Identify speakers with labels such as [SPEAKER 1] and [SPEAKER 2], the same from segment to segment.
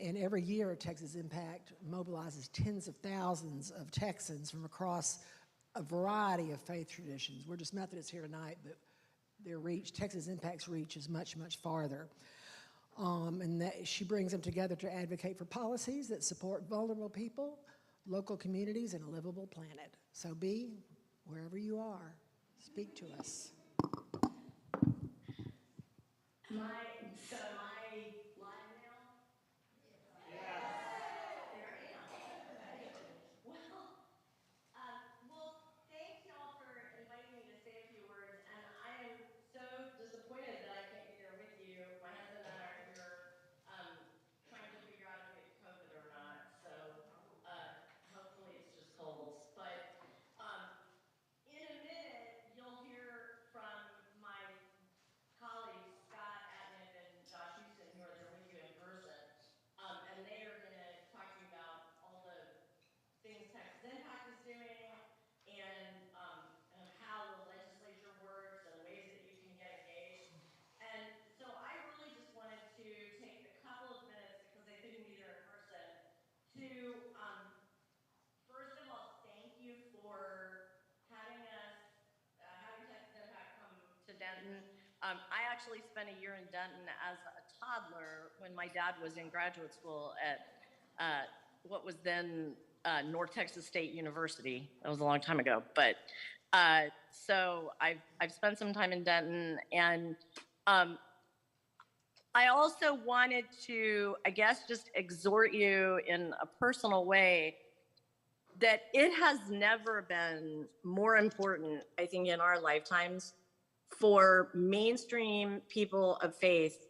[SPEAKER 1] And every year, Texas Impact mobilizes tens of thousands of Texans from across a variety of faith traditions. We're just Methodists here tonight, but their reach, Texas Impact's reach is much, much farther. And that she brings them together to advocate for policies that support vulnerable people, local communities, and a livable planet. So be wherever you are, speak to us.
[SPEAKER 2] My live now? Yes. There I am. Well, thanks y'all for inviting me to say a few words, and I am so disappointed that I can't be there with you. My husband and I are here trying to figure out if we have COVID or not, so hopefully it's just colds. But in a minute, you'll hear from my colleagues, Scott Atnick and Josh Houston, who are there with you in person, and they are going to talk to you about all the things Texas Impact is doing and how the legislature works and ways that you can get engaged. And so I really just wanted to take a couple of minutes, because I couldn't be there in person, to first of all thank you for having Texas Impact come to Denton. I actually spent a year in Denton as a toddler when my dad was in graduate school at what was then North Texas State University. That was a long time ago, but so I've spent some time in Denton, and I also wanted to, I guess, just exhort you in a personal way that it has never been more important, I think, in our lifetimes for mainstream people of faith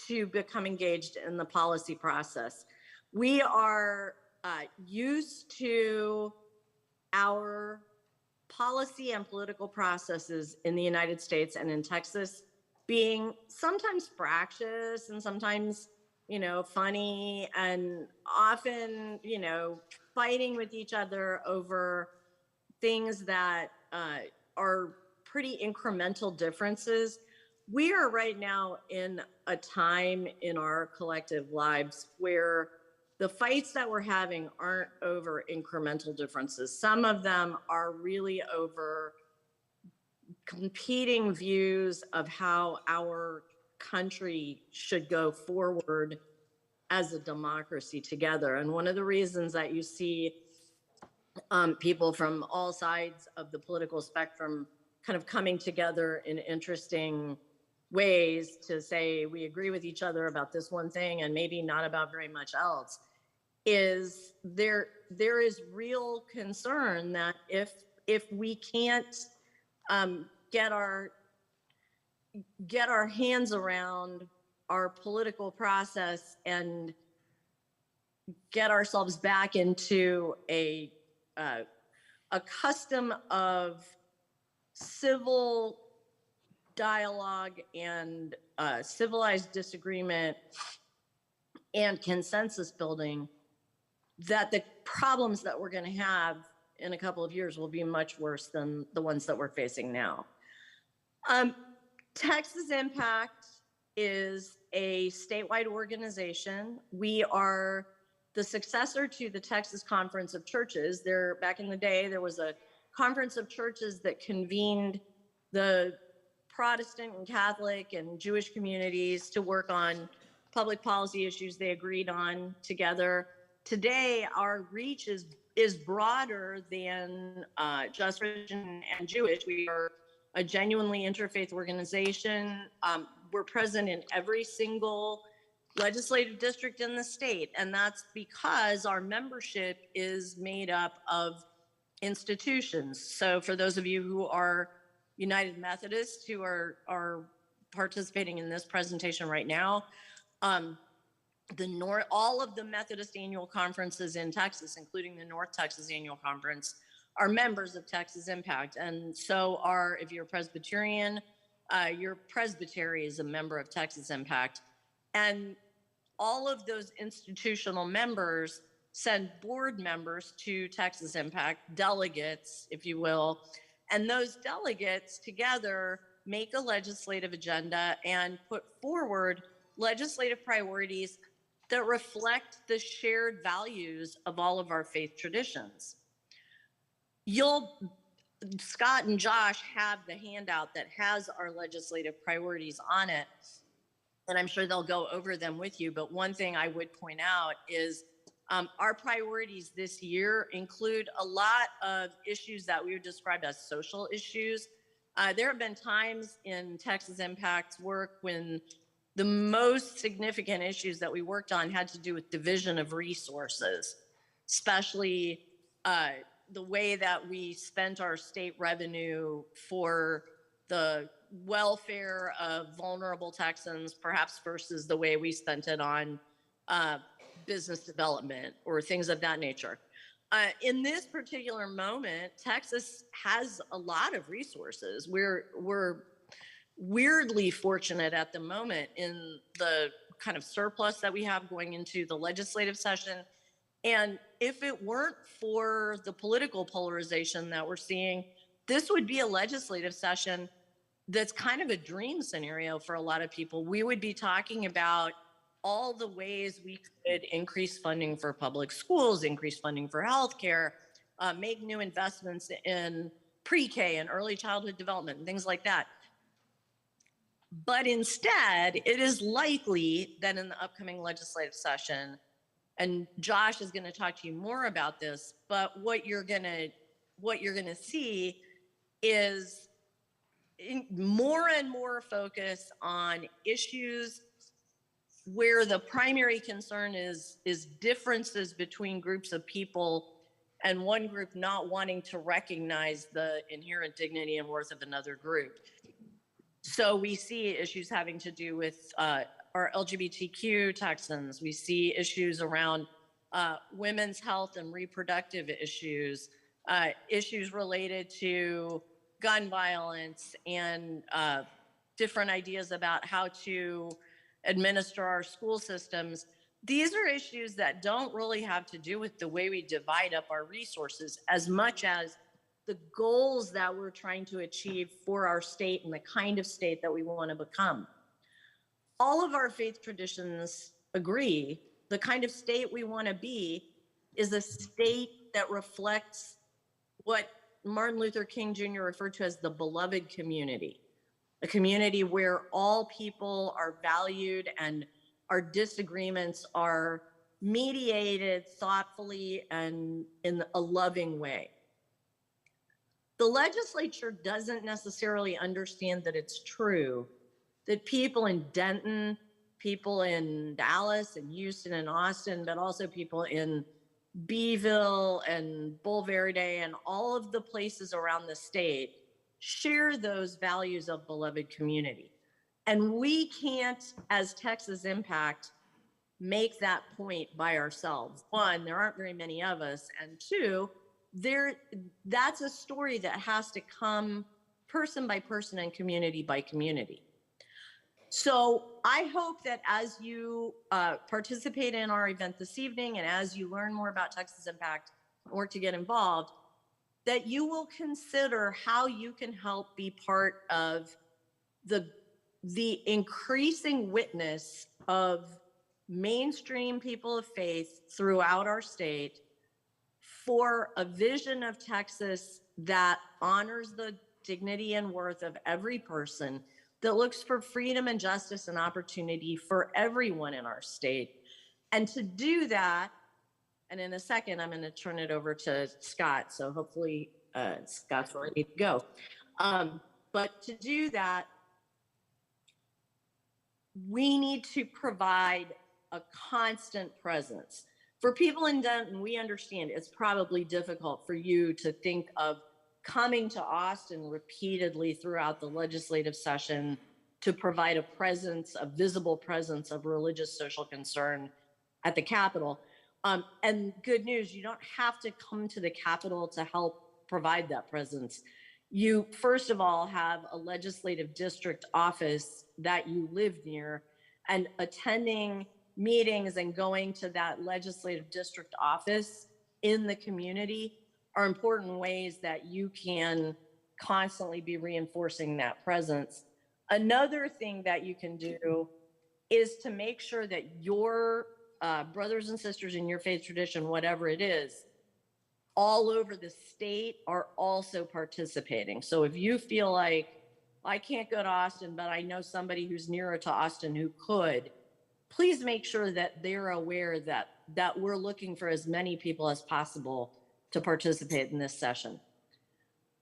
[SPEAKER 2] to become engaged in the policy process. We are used to our policy and political processes in the United States and in Texas being sometimes fractious and sometimes, funny, and often, fighting with each other over things that are pretty incremental differences. We are right now in a time in our collective lives where the fights that we're having aren't over incremental differences. Some of them are really over competing views of how our country should go forward as a democracy together. And one of the reasons that you see people from all sides of the political spectrum kind of coming together in interesting ways to say we agree with each other about this one thing and maybe not about very much else is there is real concern that if we can't get our hands around our political process and get ourselves back into a custom of civil dialogue and civilized disagreement and consensus building, that the problems that we're going to have in a couple of years will be much worse than the ones that we're facing now. Texas Impact is a statewide organization. We are the successor to the Texas Conference of Churches. Back in the day, there was a conference of churches that convened the Protestant and Catholic and Jewish communities to work on public policy issues they agreed on together. Today, our reach is broader than just Christian and Jewish. We are a genuinely interfaith organization. We're present in every single legislative district in the state, and that's because our membership is made up of institutions. So for those of you who are United Methodists who are participating in this presentation right now, all of the Methodist annual conferences in Texas, including the North Texas Annual Conference, are members of Texas Impact. And so if you're Presbyterian, your presbytery is a member of Texas Impact. And all of those institutional members send board members to Texas Impact, delegates, if you will. And those delegates together make a legislative agenda and put forward legislative priorities that reflect the shared values of all of our faith traditions. Scott and Josh have the handout that has our legislative priorities on it, and I'm sure they'll go over them with you. But one thing I would point out is our priorities this year include a lot of issues that we would describe as social issues. There have been times in Texas Impact's work when the most significant issues that we worked on had to do with division of resources, especially the way that we spent our state revenue for the welfare of vulnerable Texans, perhaps versus the way we spent it on business development or things of that nature. In this particular moment, Texas has a lot of resources. We're weirdly fortunate at the moment in the kind of surplus that we have going into the legislative session. And if it weren't for the political polarization that we're seeing, this would be a legislative session that's kind of a dream scenario for a lot of people. We would be talking about all the ways we could increase funding for public schools, increase funding for healthcare, make new investments in pre-K and early childhood development and things like that. But instead, it is likely that in the upcoming legislative session, and Josh is going to talk to you more about this, but what you're going to see is more and more focus on issues where the primary concern is differences between groups of people and one group not wanting to recognize the inherent dignity and worth of another group. So we see issues having to do with our LGBTQ Texans. We see issues around women's health and reproductive issues, issues related to gun violence and different ideas about how to administer our school systems. These are issues that don't really have to do with the way we divide up our resources as much as the goals that we're trying to achieve for our state and the kind of state that we want to become. All of our faith traditions agree the kind of state we want to be is a state that reflects what Martin Luther King Jr. referred to as the beloved community, a community where all people are valued and our disagreements are mediated thoughtfully and in a loving way. The legislature doesn't necessarily understand that it's true that people in Denton, people in Dallas and Houston and Austin, but also people in Beeville and Bulverde and all of the places around the state share those values of beloved community. And we can't, as Texas Impact, make that point by ourselves. One, there aren't very many of us, and two, that's a story that has to come person by person and community by community. So I hope that as you participate in our event this evening and as you learn more about Texas Impact and work to get involved, that you will consider how you can help be part of the increasing witness of mainstream people of faith throughout our state for a vision of Texas that honors the dignity and worth of every person, that looks for freedom and justice and opportunity for everyone in our state. And to do that, and in a second, I'm going to turn it over to Scott. So hopefully Scott's ready to go. But to do that, we need to provide a constant presence. For people in Denton, we understand it's probably difficult for you to think of coming to Austin repeatedly throughout the legislative session to provide a presence, a visible presence of religious social concern at the Capitol. And good news, you don't have to come to the Capitol to help provide that presence. You, first of all, have a legislative district office that you live near, and attending meetings and going to that legislative district office in the community are important ways that you can constantly be reinforcing that presence. Another thing that you can do is to make sure that your brothers and sisters in your faith tradition, whatever it is, all over the state are also participating. So if you feel like I can't go to Austin, but I know somebody who's nearer to Austin who could, please make sure that they're aware that we're looking for as many people as possible to participate in this session.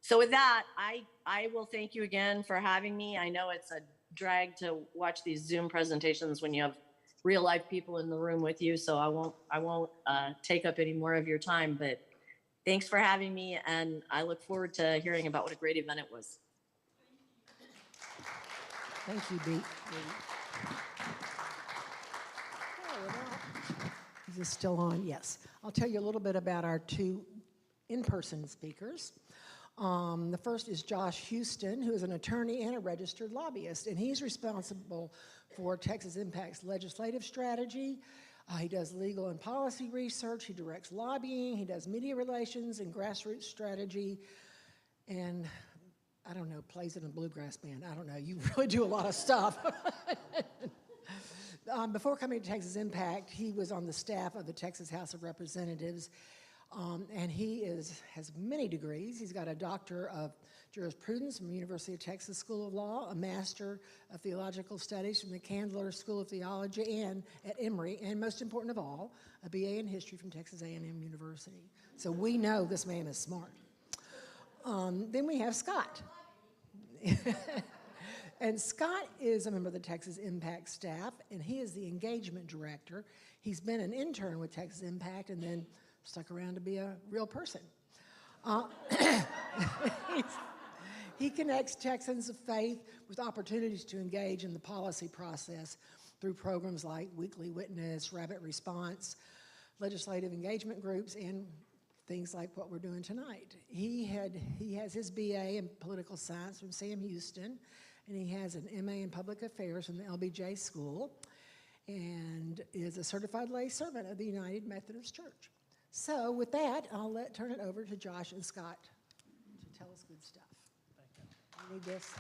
[SPEAKER 2] So with that, I will thank you again for having me. I know it's a drag to watch these Zoom presentations when you have real life people in the room with you, so I won't take up any more of your time, but thanks for having me, and I look forward to hearing about what a great event it was.
[SPEAKER 1] Thank you, Beat. Is this still on? Yes. I'll tell you a little bit about our two in-person speakers. The first is Josh Houston, who is an attorney and a registered lobbyist, and he's responsible for Texas Impact's legislative strategy. He does legal and policy research, he directs lobbying, he does media relations and grassroots strategy, and I don't know, plays in a bluegrass band. I don't know, you really do a lot of stuff. Before coming to Texas Impact, he was on the staff of the Texas House of Representatives, and he has many degrees. He's got a Doctor of Jurisprudence from the University of Texas School of Law, a Master of Theological Studies from the Candler School of Theology and at Emory, and most important of all, a BA in History from Texas A&M University. So we know this man is smart. Then we have Scott. And Scott is a member of the Texas Impact staff, and he is the engagement director. He's been an intern with Texas Impact and then stuck around to be a real person. He connects Texans of faith with opportunities to engage in the policy process through programs like Weekly Witness, Rapid Response, legislative engagement groups, and things like what we're doing tonight. He has his BA in political science from Sam Houston, and he has an MA in public affairs from the LBJ School, and is a certified lay servant of the United Methodist Church. So with that, I'll turn it over to Josh and Scott to tell us good stuff. Thank you. You need this?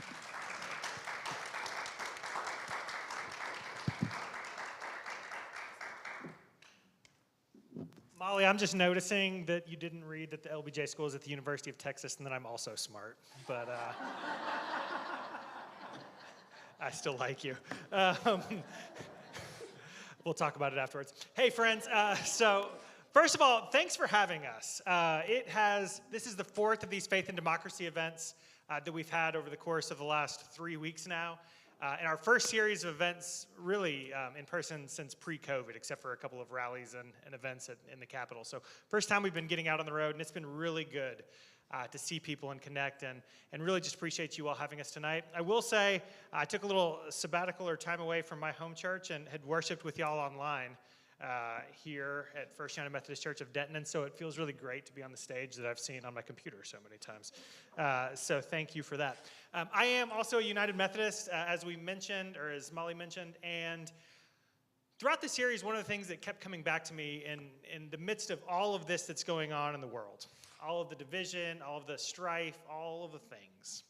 [SPEAKER 3] Molly, I'm just noticing that you didn't read that the LBJ School is at the University of Texas and that I'm also smart, but I still like you. We'll talk about it afterwards. Hey, friends, so first of all, thanks for having us. This is the fourth of these Faith and Democracy events that we've had over the course of the last 3 weeks now. And our first series of events really in person since pre-COVID, except for a couple of rallies and events in the Capitol. So first time we've been getting out on the road, and it's been really good to see people and connect, and really just appreciate you all having us tonight. I will say I took a little sabbatical or time away from my home church and had worshiped with y'all online here at First United Methodist Church of Denton, and so it feels really great to be on the stage that I've seen on my computer so many times. So thank you for that. I am also a United Methodist, as we mentioned, or as Molly mentioned, and throughout the series, one of the things that kept coming back to me in the midst of all of this that's going on in the world, all of the division, all of the strife, all of the things,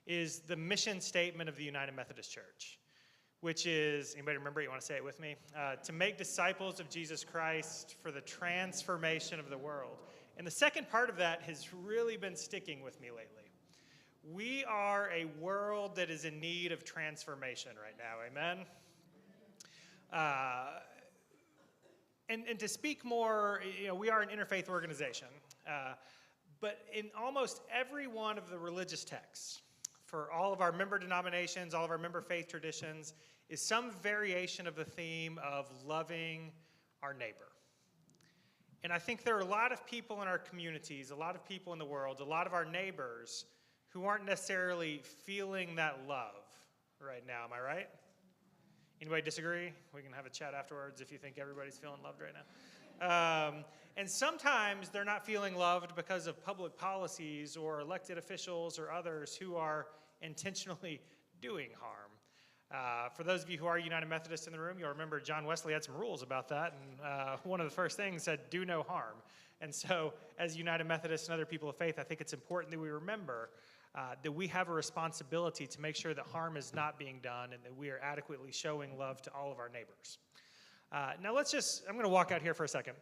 [SPEAKER 3] is the mission statement of the United Methodist Church, which is, anybody remember it? You want to say it with me? To make disciples of Jesus Christ for the transformation of the world. And the second part of that has really been sticking with me lately. We are a world that is in need of transformation right now, amen? And to speak more, we are an interfaith organization, but in almost every one of the religious texts, for all of our member denominations, all of our member faith traditions, is some variation of the theme of loving our neighbor. And I think there are a lot of people in our communities, a lot of people in the world, a lot of our neighbors who aren't necessarily feeling that love right now. Am I right? Anybody disagree? We can have a chat afterwards if you think everybody's feeling loved right now. And sometimes they're not feeling loved because of public policies or elected officials or others who are intentionally doing harm. For those of you who are United Methodists in the room, you'll remember John Wesley had some rules about that, and one of the first things said, do no harm. And so as United Methodists and other people of faith, I think it's important that we remember that we have a responsibility to make sure that harm is not being done and that we are adequately showing love to all of our neighbors. Now I'm going to walk out here for a second.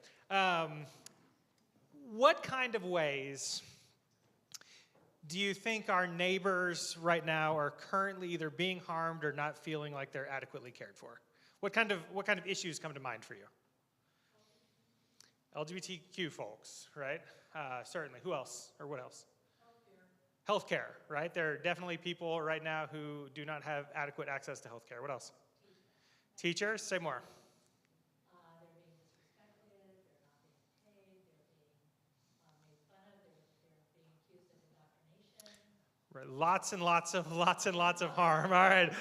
[SPEAKER 3] What kind of ways do you think our neighbors right now are currently either being harmed or not feeling like they're adequately cared for? What kind of issues come to mind for you? LGBTQ folks, right? Certainly. Who else or what else? Healthcare, right? There are definitely people right now who do not have adequate access to healthcare. What else? Teachers. Say more.
[SPEAKER 4] They're being disrespected, they're not being paid, they're being made fun of, they're being accused of indoctrination.
[SPEAKER 3] Right. Lots and lots of harm. All right.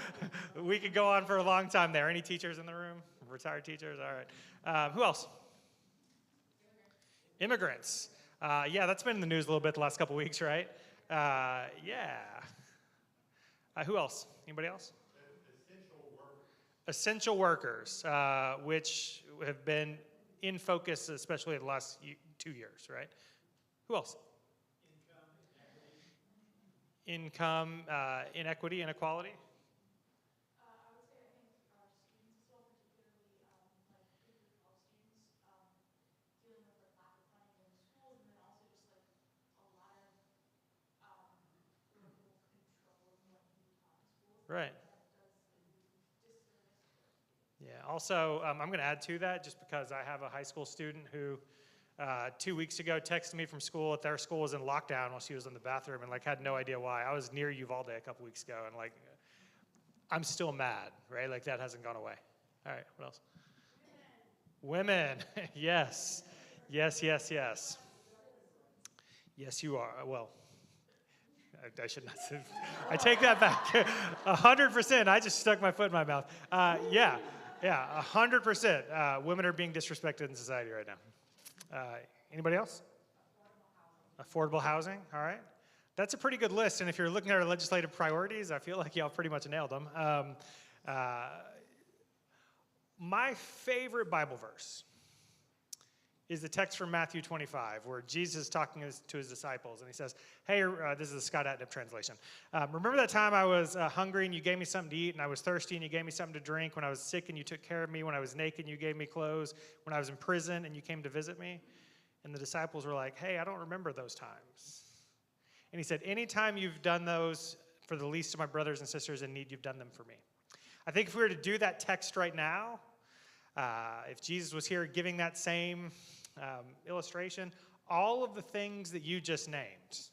[SPEAKER 3] We could go on for a long time there. Any teachers in the room? Retired teachers? All right. Who else? Immigrants. Yeah, that's been in the news a little bit the last couple weeks, right? Yeah. Who else? Anybody else? Essential workers, which have been in focus, especially in the last 2 years, right? Who else? Income, inequity, inequality.
[SPEAKER 5] I would say I think our students as well, particularly like K-12 students, dealing with like lack of funding in the schools, and then also just like a lot of local control of what can be taught in schools.
[SPEAKER 3] Right.
[SPEAKER 5] That does disservice to those students.
[SPEAKER 3] Yeah. Also, I'm going to add to that just because I have a high school student who 2 weeks ago texted me from school that their school was in lockdown while she was in the bathroom and like had no idea why. I was near Uvalde a couple weeks ago and like I'm still mad, right? Like that hasn't gone away. All right, what else? Women. Yes. Yes, yes, yes. Yes, you are. Well, I should not say. I take that back. 100%. I just stuck my foot in my mouth. Yeah, 100%. Women are being disrespected in society right now. Anybody else? Affordable housing, all right. That's a pretty good list, and if you're looking at our legislative priorities, I feel like y'all pretty much nailed them. My favorite Bible verse is the text from Matthew 25, where Jesus is talking to his disciples, and he says, hey, this is the Scott Adnip translation. Remember that time I was hungry and you gave me something to eat, and I was thirsty and you gave me something to drink, when I was sick and you took care of me, when I was naked and you gave me clothes, when I was in prison and you came to visit me? And the disciples were like, hey, I don't remember those times. And he said, anytime you've done those for the least of my brothers and sisters in need, you've done them for me. I think if we were to do that text right now, if Jesus was here giving that same illustration, all of the things that you just named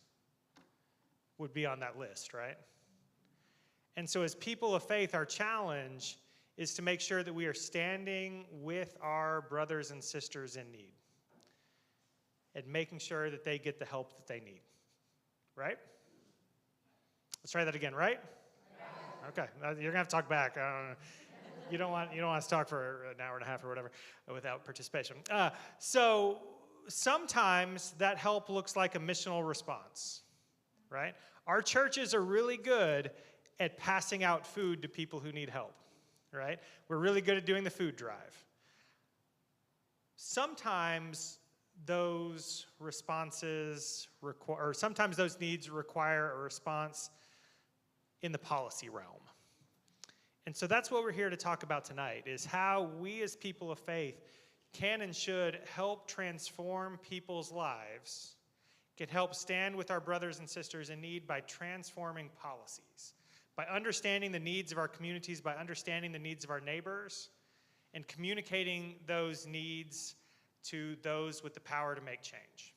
[SPEAKER 3] would be on that list, right? And so as people of faith, our challenge is to make sure that we are standing with our brothers and sisters in need and making sure that they get the help that they need, right? Let's try that again, right? Okay, you're gonna have to talk back. You don't want us to talk for an hour and a half or whatever without participation. So sometimes that help looks like a missional response, right? Our churches are really good at passing out food to people who need help, right? We're really good at doing the food drive. Sometimes those responses or sometimes those needs require a response in the policy realm. And so that's what we're here to talk about tonight, is how we as people of faith can and should help transform people's lives, can help stand with our brothers and sisters in need by transforming policies, by understanding the needs of our communities, by understanding the needs of our neighbors, and communicating those needs to those with the power to make change.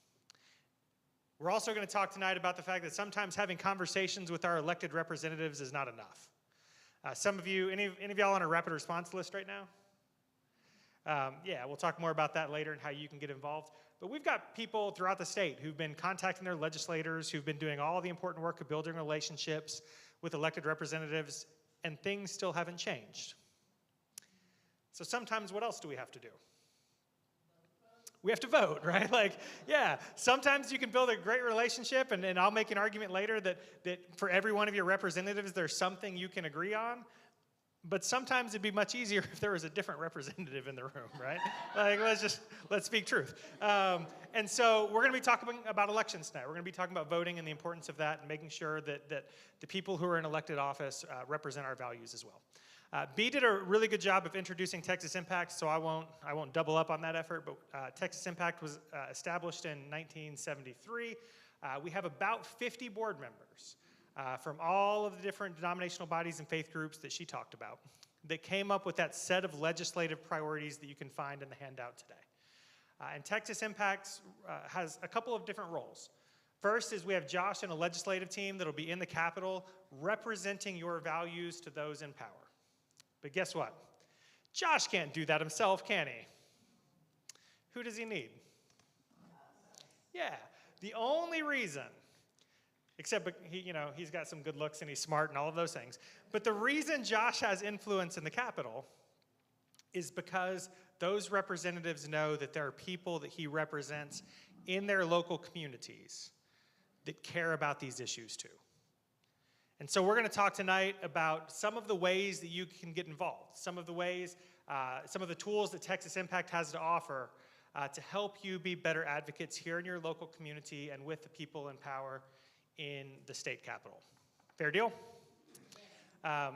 [SPEAKER 3] We're also going to talk tonight about the fact that sometimes having conversations with our elected representatives is not enough. Some of you, any of y'all on a rapid response list right now? Yeah, we'll talk more about that later and how you can get involved. But we've got people throughout the state who've been contacting their legislators, who've been doing all the important work of building relationships with elected representatives, and things still haven't changed. So sometimes what else do we have to do? We have to vote, right? Like, yeah, sometimes you can build a great relationship, and I'll make an argument later that for every one of your representatives, there's something you can agree on. But sometimes it'd be much easier if there was a different representative in the room, right? Like, let's speak truth. And so we're going to be talking about elections tonight. We're going to be talking about voting and the importance of that and making sure that the people who are in elected office represent our values as well. B did a really good job of introducing Texas Impact, so I won't double up on that effort, but Texas Impact was established in 1973. We have about 50 board members from all of the different denominational bodies and faith groups that she talked about that came up with that set of legislative priorities that you can find in the handout today. And Texas Impact has a couple of different roles. First is we have Josh and a legislative team that'll be in the Capitol representing your values to those in power. But guess what? Josh can't do that himself, can he? Who does he need? Yeah, the only reason, except he's got some good looks and he's smart and all of those things, but the reason Josh has influence in the Capitol is because those representatives know that there are people that he represents in their local communities that care about these issues too. And so we're going to talk tonight about some of the ways that you can get involved, some of the ways, some of the tools that Texas Impact has to offer to help you be better advocates here in your local community and with the people in power in the state capitol. Fair deal? I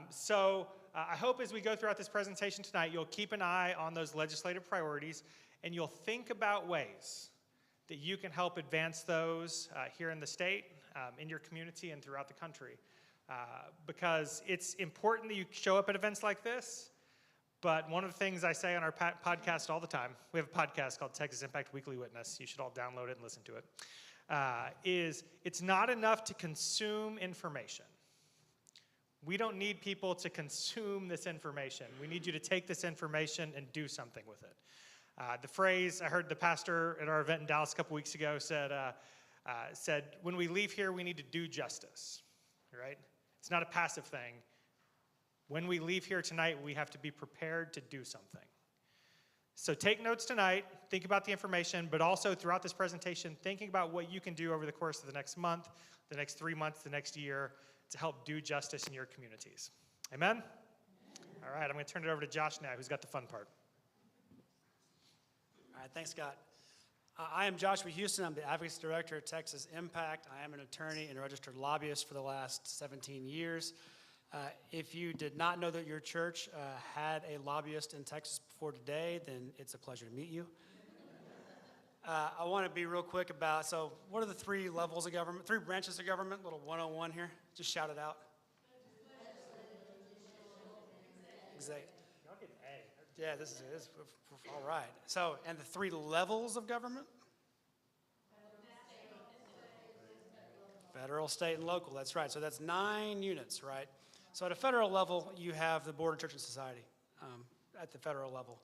[SPEAKER 3] hope as we go throughout this presentation tonight, you'll keep an eye on those legislative priorities and you'll think about ways that you can help advance those here in the state, in your community, and throughout the country. Because it's important that you show up at events like this, but one of the things I say on our podcast all the time, we have a podcast called Texas Impact Weekly Witness, you should all download it and listen to it, is it's not enough to consume information. We don't need people to consume this information. We need you to take this information and do something with it. The phrase, I heard the pastor at our event in Dallas a couple weeks ago said, when we leave here, we need to do justice, right? It's not a passive thing. When we leave here tonight, we have to be prepared to do something. So take notes tonight, think about the information, but also throughout this presentation, thinking about what you can do over the course of the next month, the next 3 months, the next year, to help do justice in your communities. Amen? All right, I'm going to turn it over to Josh now, who's got the fun part.
[SPEAKER 6] All right, thanks, Scott. I am Joshua Houston. I'm the Advocacy Director at Texas Impact. I am an attorney and a registered lobbyist for the last 17 years. If you did not know that your church had a lobbyist in Texas before today, then it's a pleasure to meet you. I want to be real quick about, so what are the 3 levels of government, 3 branches of government? Little 101 here. Just shout it out. Exactly. Yeah, this is all right. So, and the 3 levels of government? Federal, state, and local. That's right. So that's 9 units, right? So at a federal level, you have the Board of Church and Society at the federal level.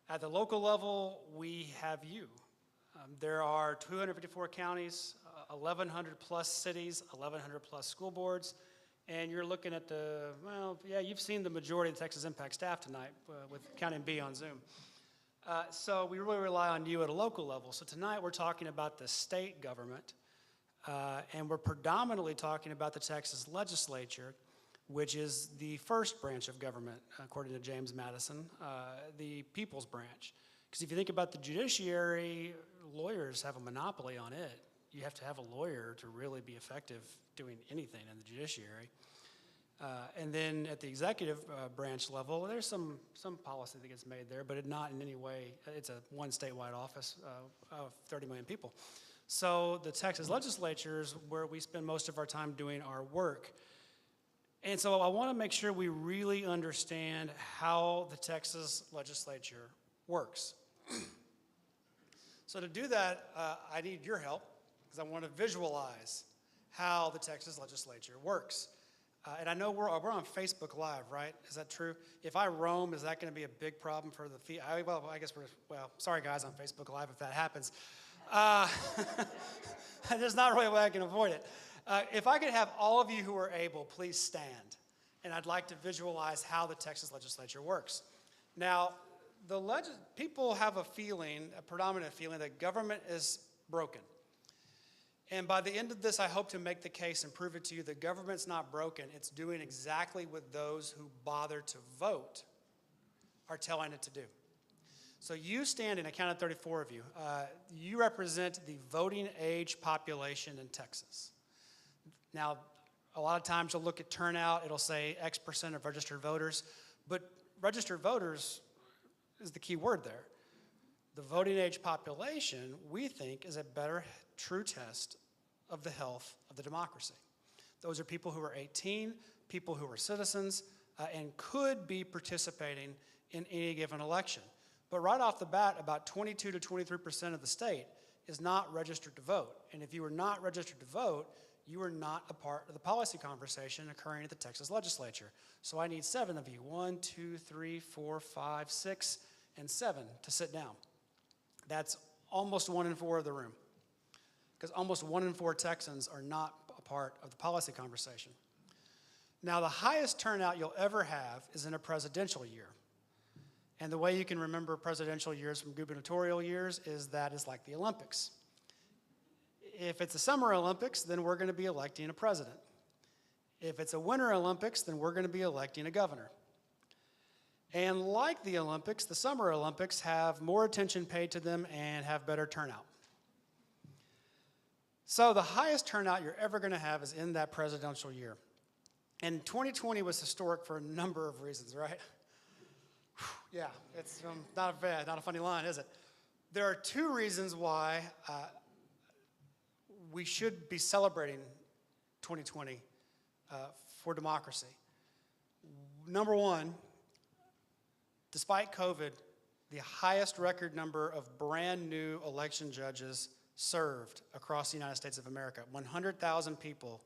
[SPEAKER 6] At the local level, we have you. There are 254 counties, 1,100 plus cities, 1,100 plus school boards, and you're looking at you've seen the majority of the Texas Impact staff tonight with counting B on Zoom. So we really rely on you at a local level. So tonight we're talking about the state government, and we're predominantly talking about the Texas legislature, which is the first branch of government, according to James Madison, the people's branch. Because if you think about the judiciary, lawyers have a monopoly on it. You have to have a lawyer to really be effective doing anything in the judiciary. And then at the executive branch level, there's some policy that gets made there, but not in any way, it's a one statewide office of 30 million people. So the Texas legislature is where we spend most of our time doing our work. And so I want to make sure we really understand how the Texas legislature works. So to do that, I need your help because I want to visualize how the Texas legislature works. And I know we're on Facebook Live, right? Is that true? If I roam, is that going to be a big problem for the feed? Sorry guys on Facebook Live if that happens. There's not really a way I can avoid it. If I could have all of you who are able, please stand. And I'd like to visualize how the Texas legislature works. Now, people have a predominant feeling that government is broken. And by the end of this, I hope to make the case and prove it to you that government's not broken. It's doing exactly what those who bother to vote are telling it to do. So you stand, and I counted 34 of you. You represent the voting age population in Texas. Now, a lot of times you'll look at turnout, it'll say X% of registered voters, But registered voters is the key word there. The voting age population, we think, is a better true test of the health of the democracy. Those are people who are 18, people who are citizens, and could be participating in any given election. But right off the bat, about 22 to 23% of the state is not registered to vote. And if you are not registered to vote, you are not a part of the policy conversation occurring at the Texas legislature. So I need 7 of you, 1, 2, 3, 4, 5, 6, and 7 to sit down. That's almost 1 in 4 of the room. Because almost 1 in 4 Texans are not a part of the policy conversation. Now, the highest turnout you'll ever have is in a presidential year. And the way you can remember presidential years from gubernatorial years is that it's like the Olympics. If it's a Summer Olympics, then we're going to be electing a president. If it's a Winter Olympics, then we're going to be electing a governor. And like the Olympics, the Summer Olympics have more attention paid to them and have better turnout. So the highest turnout you're ever going to have is in that presidential year. And 2020 was historic for a number of reasons, right? Yeah, it's not a funny line, is it? There are 2 reasons why we should be celebrating 2020 for democracy. Number 1, despite COVID, the highest record number of brand new election judges served across the United States of America. 100,000 people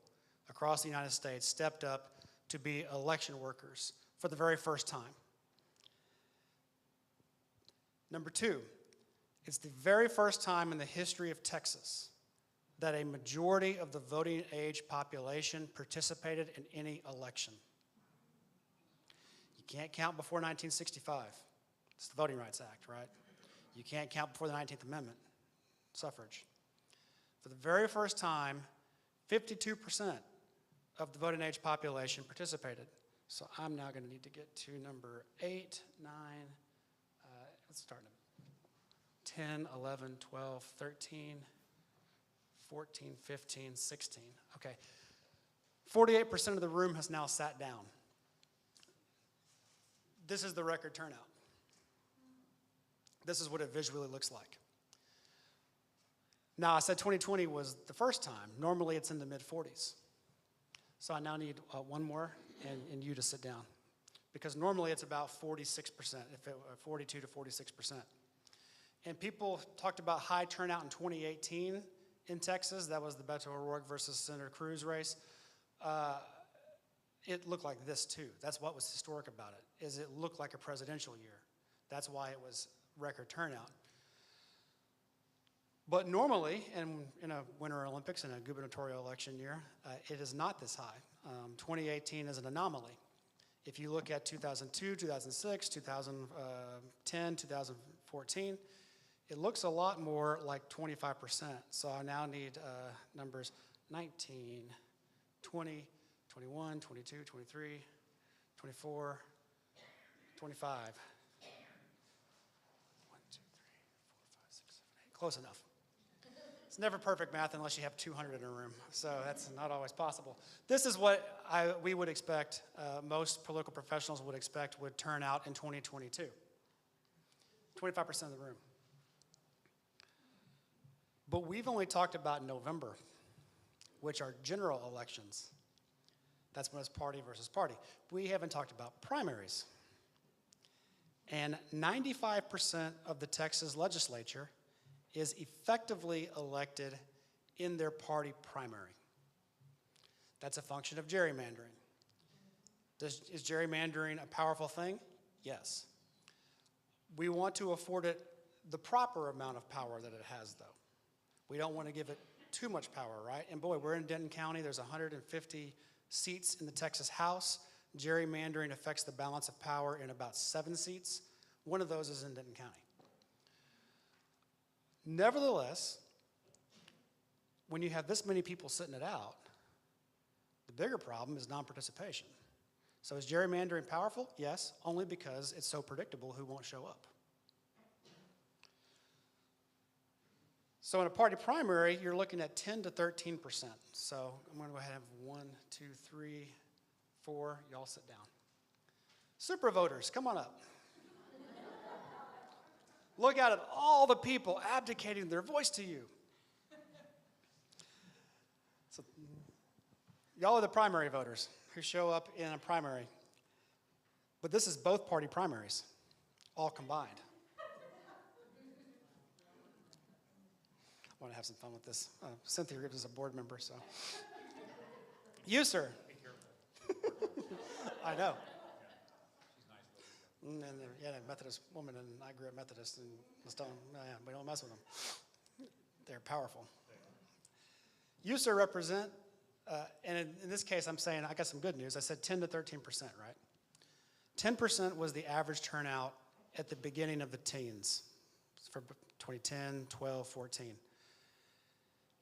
[SPEAKER 6] across the United States stepped up to be election workers for the very first time. Number 2, it's the very first time in the history of Texas that a majority of the voting age population participated in any election. You can't count before 1965. It's the Voting Rights Act, right? You can't count before the 19th Amendment, suffrage. For the very first time, 52% of the voting age population participated. So I'm now going to need to get to number 8, 9, let's start at 10, 11, 12, 13, 14, 15, 16. Okay. 48% of the room has now sat down. This is the record turnout. This is what it visually looks like. Now, I said 2020 was the first time. Normally, it's in the mid-40s. So I now need 1 more and you to sit down. Because normally it's about 46%, 42 to 46%. And people talked about high turnout in 2018 in Texas. That was the Beto O'Rourke versus Senator Cruz race. It looked like this too. That's what was historic about it, is it looked like a presidential year. That's why it was record turnout. But normally, in a Winter Olympics and a gubernatorial election year, it is not this high. 2018 is an anomaly. If you look at 2002, 2006, 2010, 2014, it looks a lot more like 25%. So I now need numbers 19, 20, 21, 22, 23, 24, 25. 1, 2, 3, 4, 5, 6, 7, 8. Close enough. It's never perfect math unless you have 200 in a room, so that's not always possible. This is what we would expect, most political professionals would expect would turn out in 2022. 25% of the room. But we've only talked about November, which are general elections. That's when it's party versus party. We haven't talked about primaries. And 95% of the Texas legislature is effectively elected in their party primary. That's a function of gerrymandering. Is gerrymandering a powerful thing? Yes. We want to afford it the proper amount of power that it has, though. We don't want to give it too much power, right? And boy, we're in Denton County. There's 150 seats in the Texas House. Gerrymandering affects the balance of power in about 7 seats. One of those is in Denton County. Nevertheless, when you have this many people sitting it out, the bigger problem is non-participation. So is gerrymandering powerful? Yes, only because it's so predictable who won't show up. So in a party primary, you're looking at 10 to 13%. So I'm going to go ahead and have 1, 2, 3, 4. Y'all sit down. Super voters, come on up. Look out at all the people abdicating their voice to you. So, y'all are the primary voters who show up in a primary. But this is both party primaries, all combined. I want to have some fun with this. Cynthia Reeves is a board member, so. You, sir. I know. And yeah, a Methodist woman, and I grew up Methodist, and we don't mess with them. They're powerful. You, sir, represent, and in this case, I'm saying I got some good news. I said 10 to 13%, right? 10% was the average turnout at the beginning of the teens for 2010, 12, 14.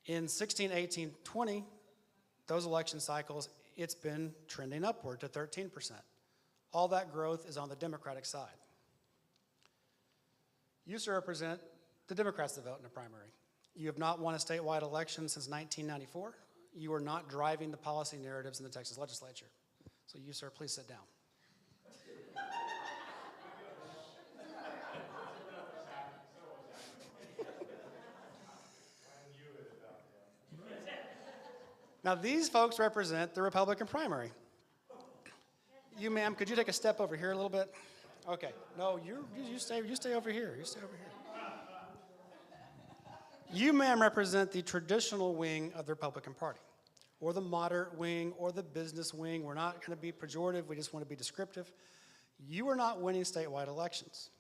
[SPEAKER 6] In 16, 18, 20, those election cycles, it's been trending upward to 13%. All that growth is on the Democratic side. You, sir, represent the Democrats that vote in the primary. You have not won a statewide election since 1994. You are not driving the policy narratives in the Texas legislature. So you, sir, please sit down. Now, these folks represent the Republican primary. You, ma'am, could you take a step over here a little bit? Okay. No, you stay over here. You stay over here. You, ma'am, represent the traditional wing of the Republican Party, or the moderate wing, or the business wing. We're not going to be pejorative. We just want to be descriptive. You are not winning statewide elections.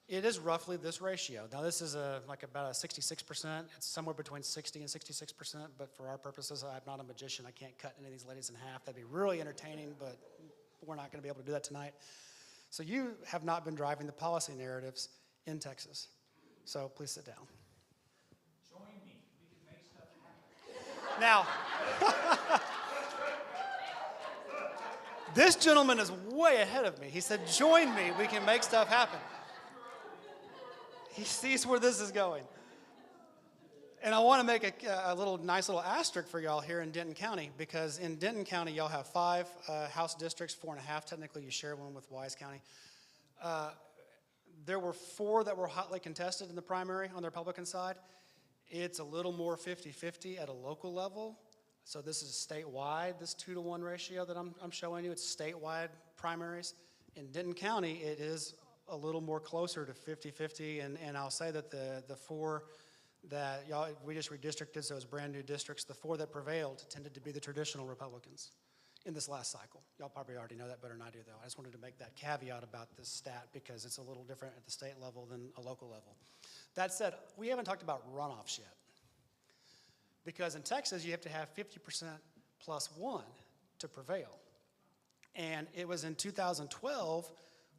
[SPEAKER 6] It is roughly this ratio. Now, this is like about a 66%. It's somewhere between 60 and 66%, but for our purposes, I'm not a magician. I can't cut any of these ladies in half. That'd be really entertaining, but we're not going to be able to do that tonight. So you have not been driving the policy narratives in Texas. So please sit down.
[SPEAKER 7] Join me. We can make stuff happen.
[SPEAKER 6] Now, this gentleman is way ahead of me. He said, join me, we can make stuff happen. He sees where this is going. And I want to make a nice little asterisk for y'all here in Denton County, because in Denton County, y'all have 5 House districts, 4.5. Technically, you share one with Wise County. There were 4 that were hotly contested in the primary on the Republican side. It's a little more 50-50 at a local level. So this is statewide, this 2-to-1 ratio that I'm showing you. It's statewide primaries. In Denton County, it is a little more closer to 50-50, and I'll say that the 4 that y'all, we just redistricted, so it's brand new districts. The 4 that prevailed tended to be the traditional Republicans in this last cycle. Y'all probably already know that better than I do, though. I just wanted to make that caveat about this stat because it's a little different at the state level than a local level. That said, we haven't talked about runoffs yet, because in Texas, you have to have 50% plus 1 to prevail. And it was in 2012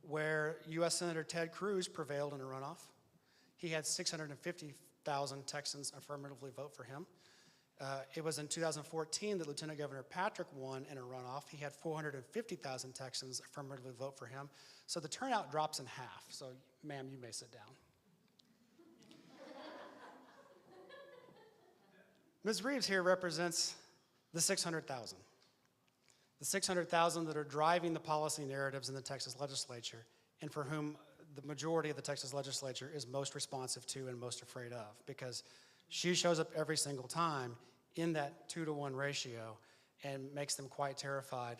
[SPEAKER 6] where U.S. Senator Ted Cruz prevailed in a runoff. He had 650,000 Texans affirmatively vote for him. It was in 2014 that Lieutenant Governor Patrick won in a runoff. He had 450,000 Texans affirmatively vote for him. So the turnout drops in half. So, ma'am, you may sit down. Ms. Reeves here represents the 600,000. The 600,000 that are driving the policy narratives in the Texas legislature, and for whom the majority of the Texas legislature is most responsive to and most afraid of, because she shows up every single time in that 2-to-1 ratio and makes them quite terrified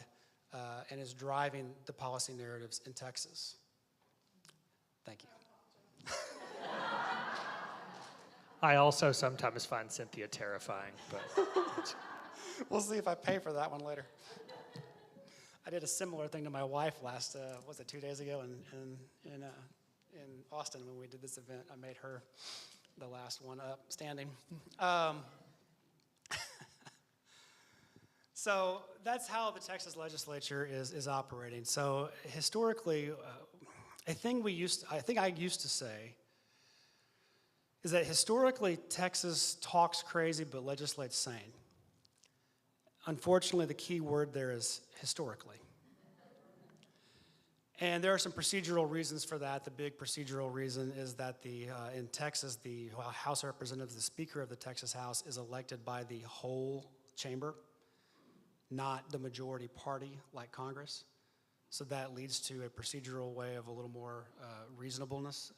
[SPEAKER 6] and is driving the policy narratives in Texas. Thank you.
[SPEAKER 3] I also sometimes find Cynthia terrifying, but
[SPEAKER 6] We'll see if I pay for that one later. I did a similar thing to my wife last, 2 days ago in Austin when we did this event. I made her the last one up standing. So that's how the Texas legislature is operating. So historically, I think I used to say is that historically Texas talks crazy but legislates sane. Unfortunately, the key word there is historically. And there are some procedural reasons for that. The big procedural reason is that in Texas, the House of Representatives, the Speaker of the Texas House, is elected by the whole chamber, not the majority party like Congress. So that leads to a procedural way of a little more reasonableness.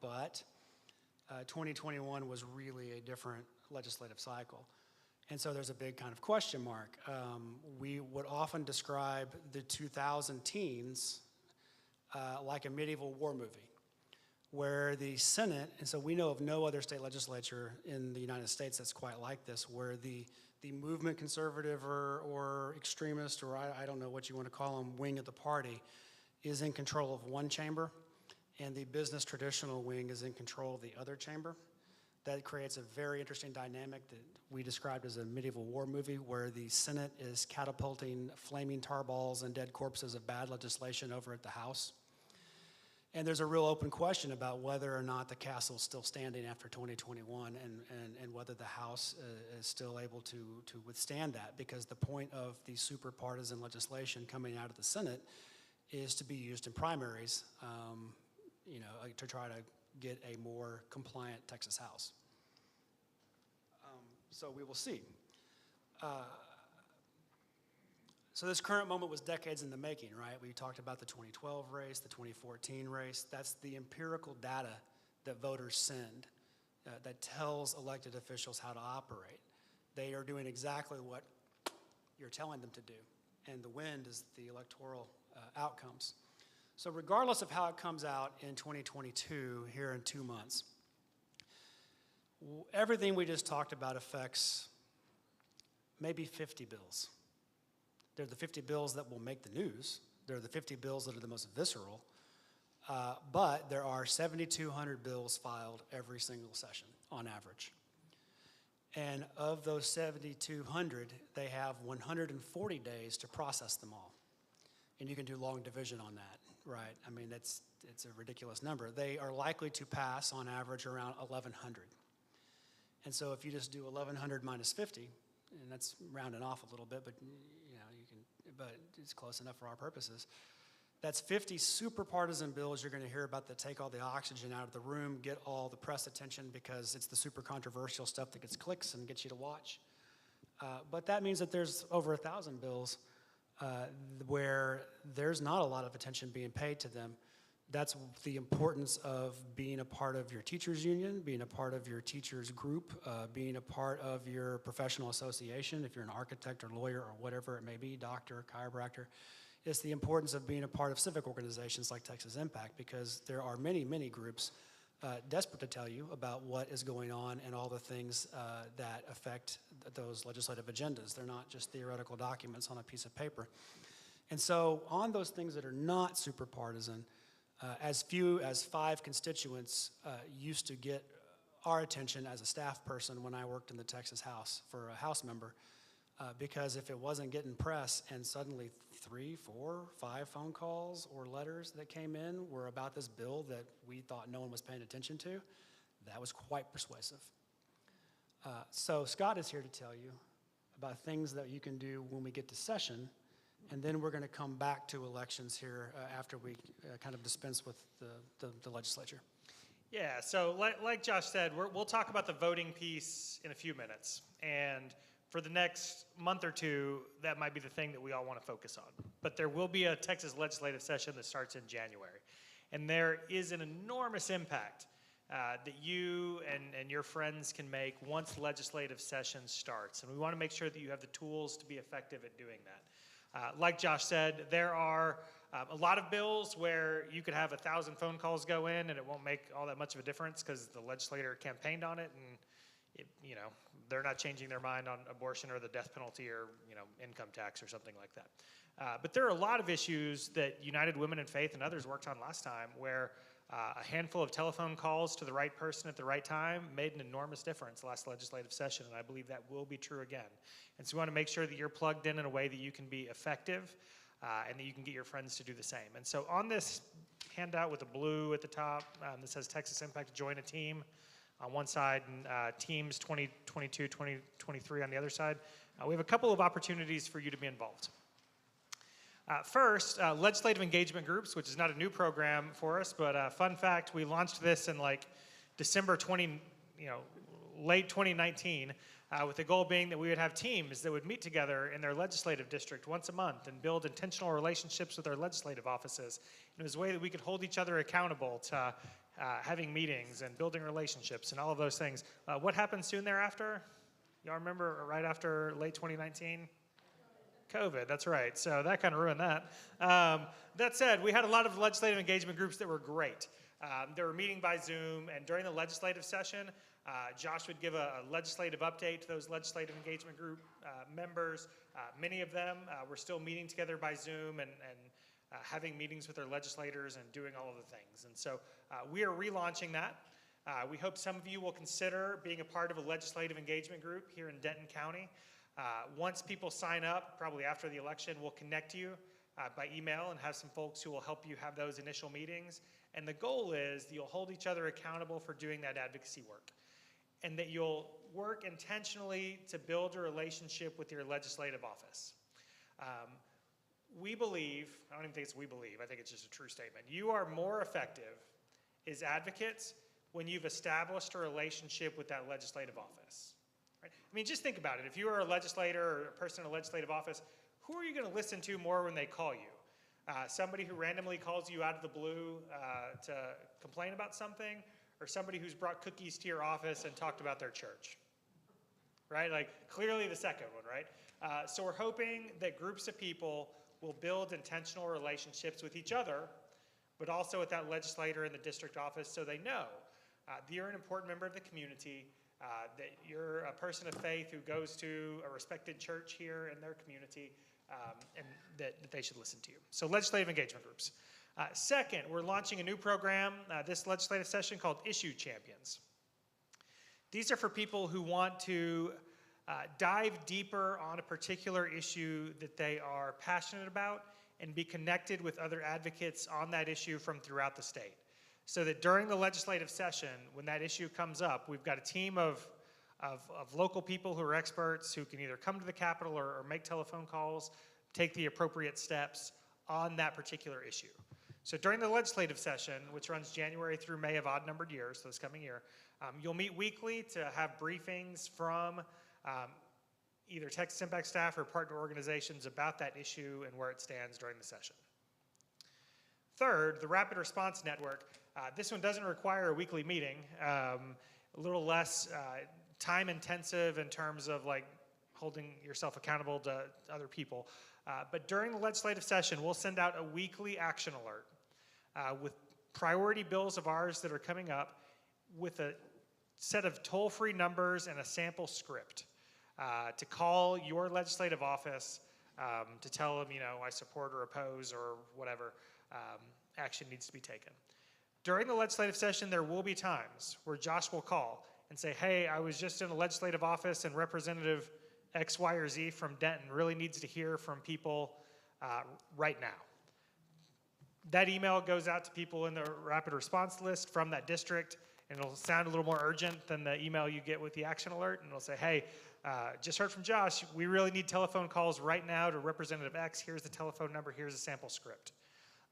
[SPEAKER 6] But 2021 was really a different legislative cycle. And so there's a big kind of question mark. We would often describe the 2000 teens like a medieval war movie, where the Senate, and so we know of no other state legislature in the United States that's quite like this, where the movement conservative or extremist, or I don't know what you want to call them, wing of the party, is in control of one chamber, and the business traditional wing is in control of the other chamber. That creates a very interesting dynamic that we described as a medieval war movie, where the Senate is catapulting flaming tar balls and dead corpses of bad legislation over at the House. And there's a real open question about whether or not the castle's still standing after 2021 and whether the House is still able to withstand that, because the point of the super partisan legislation coming out of the Senate is to be used in primaries, to try to get a more compliant Texas House. So we will see. So this current moment was decades in the making, right? We talked about the 2012 race, the 2014 race. That's the empirical data that voters send that tells elected officials how to operate. They are doing exactly what you're telling them to do, and the wind is the electoral outcomes. So regardless of how it comes out in 2022, here in 2 months, everything we just talked about affects maybe 50 bills. They're the 50 bills that will make the news. They're the 50 bills that are the most visceral. But there are 7,200 bills filed every single session on average. And of those 7,200, they have 140 days to process them all. And you can do long division on that, right? I mean, it's a ridiculous number. They are likely to pass on average around 1,100. And so if you just do 1,100 minus 50, and that's rounding off a little bit, but but it's close enough for our purposes. That's 50 super partisan bills you're going to hear about that take all the oxygen out of the room, get all the press attention because it's the super controversial stuff that gets clicks and gets you to watch. But that means that there's over 1,000 bills where there's not a lot of attention being paid to them. That's the importance of being a part of your teachers union, being a part of your teachers group, being a part of your professional association, if you're an architect or lawyer or whatever it may be, doctor, chiropractor. It's the importance of being a part of civic organizations like Texas Impact, because there are many, many groups desperate to tell you about what is going on and all the things that affect those legislative agendas. They're not just theoretical documents on a piece of paper. And so on those things that are not super partisan, as few as 5 constituents used to get our attention as a staff person when I worked in the Texas House for a House member, because if it wasn't getting press and suddenly 3, 4, 5 phone calls or letters that came in were about this bill that we thought no one was paying attention to, that was quite persuasive. So Scott is here to tell you about things that you can do when we get to session. And then we're going to come back to elections here after we kind of dispense with the legislature.
[SPEAKER 3] Yeah, so like Josh said, we'll talk about the voting piece in a few minutes. And for the next month or two, that might be the thing that we all want to focus on. But there will be a Texas legislative session that starts in January. And there is an enormous impact that you and your friends can make once legislative session starts. And we want to make sure that you have the tools to be effective at doing that. Like Josh said, there are a lot of bills where you could have 1,000 phone calls go in and it won't make all that much of a difference because the legislator campaigned on it and they're not changing their mind on abortion or the death penalty or income tax or something like that. But there are a lot of issues that United Women in Faith and others worked on last time where a handful of telephone calls to the right person at the right time made an enormous difference last legislative session, and I believe that will be true again. And so we want to make sure that you're plugged in a way that you can be effective and that you can get your friends to do the same. And so on this handout with the blue at the top, that says Texas Impact, join a team on one side and teams 2022, 2023 on the other side. We have a couple of opportunities for you to be involved. First, legislative engagement groups, which is not a new program for us, but fun fact, we launched this in like December late 2019. with the goal being that we would have teams that would meet together in their legislative district once a month and build intentional relationships with their legislative offices. And it was a way that we could hold each other accountable to having meetings and building relationships and all of those things. What happened soon thereafter? Y'all remember right after late 2019? COVID, that's right. So that kind of ruined that. That said, we had a lot of legislative engagement groups that were great. They were meeting by Zoom, and during the legislative session, Josh would give a legislative update to those legislative engagement group members. Many of them were still meeting together by Zoom and having meetings with their legislators and doing all of the things. And so we are relaunching that. We hope some of you will consider being a part of a legislative engagement group here in Denton County. Once people sign up, probably after the election, we'll connect you by email and have some folks who will help you have those initial meetings. And the goal is that you'll hold each other accountable for doing that advocacy work, and that you'll work intentionally to build a relationship with your legislative office. We believe, I don't even think it's we believe, I think it's just a true statement. You are more effective as advocates when you've established a relationship with that legislative office. Right? I mean, just think about it. If you are a legislator or a person in a legislative office, who are you going to listen to more when they call you? Somebody who randomly calls you out of the blue to complain about something, or somebody who's brought cookies to your office and talked about their church, right? Like, clearly the second one, right? So we're hoping that groups of people will build intentional relationships with each other, but also with that legislator in the district office, so they know that you're an important member of the community, that you're a person of faith who goes to a respected church here in their community, and that they should listen to you. So legislative engagement groups. Second, we're launching a new program this legislative session called Issue Champions. These are for people who want to dive deeper on a particular issue that they are passionate about and be connected with other advocates on that issue from throughout the state. So that during the legislative session, when that issue comes up, we've got a team of local people who are experts who can either come to the Capitol or make telephone calls, take the appropriate steps on that particular issue. So during the legislative session, which runs January through May of odd-numbered years, so this coming year, you'll meet weekly to have briefings from either Texas Impact staff or partner organizations about that issue and where it stands during the session. Third, the Rapid Response Network. This one doesn't require a weekly meeting, a little less time-intensive in terms of like holding yourself accountable to other people. But during the legislative session, we'll send out a weekly action alert with priority bills of ours that are coming up, with a set of toll-free numbers and a sample script to call your legislative office to tell them, you know, I support or oppose or whatever action needs to be taken. During the legislative session, there will be times where Josh will call and say, hey, I was just in a legislative office and Representative X, Y, or Z from Denton really needs to hear from people right now. That email goes out to people in the rapid response list from that district, and it'll sound a little more urgent than the email you get with the action alert, and it'll say, hey, just heard from Josh, we really need telephone calls right now to Representative X. Here's the telephone number, here's a sample script.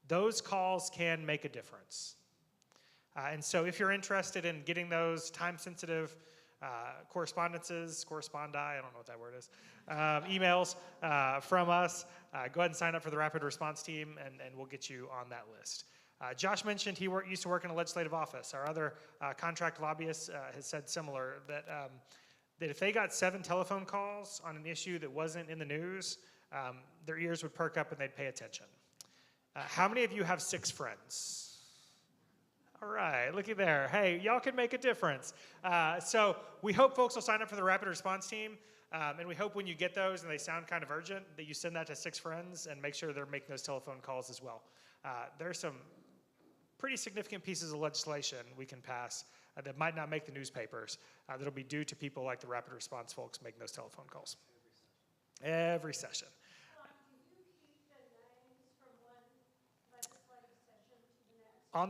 [SPEAKER 3] Those calls can make a difference. And so if you're interested in getting those time-sensitive correspondences, correspondi, I don't know what that word is, emails from us, go ahead and sign up for the Rapid Response Team, and we'll get you on that list. Josh mentioned he used to work in a legislative office. Our other contract lobbyist has said similar, that if they got 7 telephone calls on an issue that wasn't in the news, their ears would perk up and they'd pay attention. How many of you have 6 friends? All right, looky there. Hey, y'all can make a difference. So we hope folks will sign up for the Rapid Response Team, and we hope when you get those and they sound kind of urgent that you send that to 6 friends and make sure they're making those telephone calls as well. There's some pretty significant pieces of legislation we can pass that might not make the newspapers that'll be due to people like the Rapid Response folks making those telephone calls. Every session. On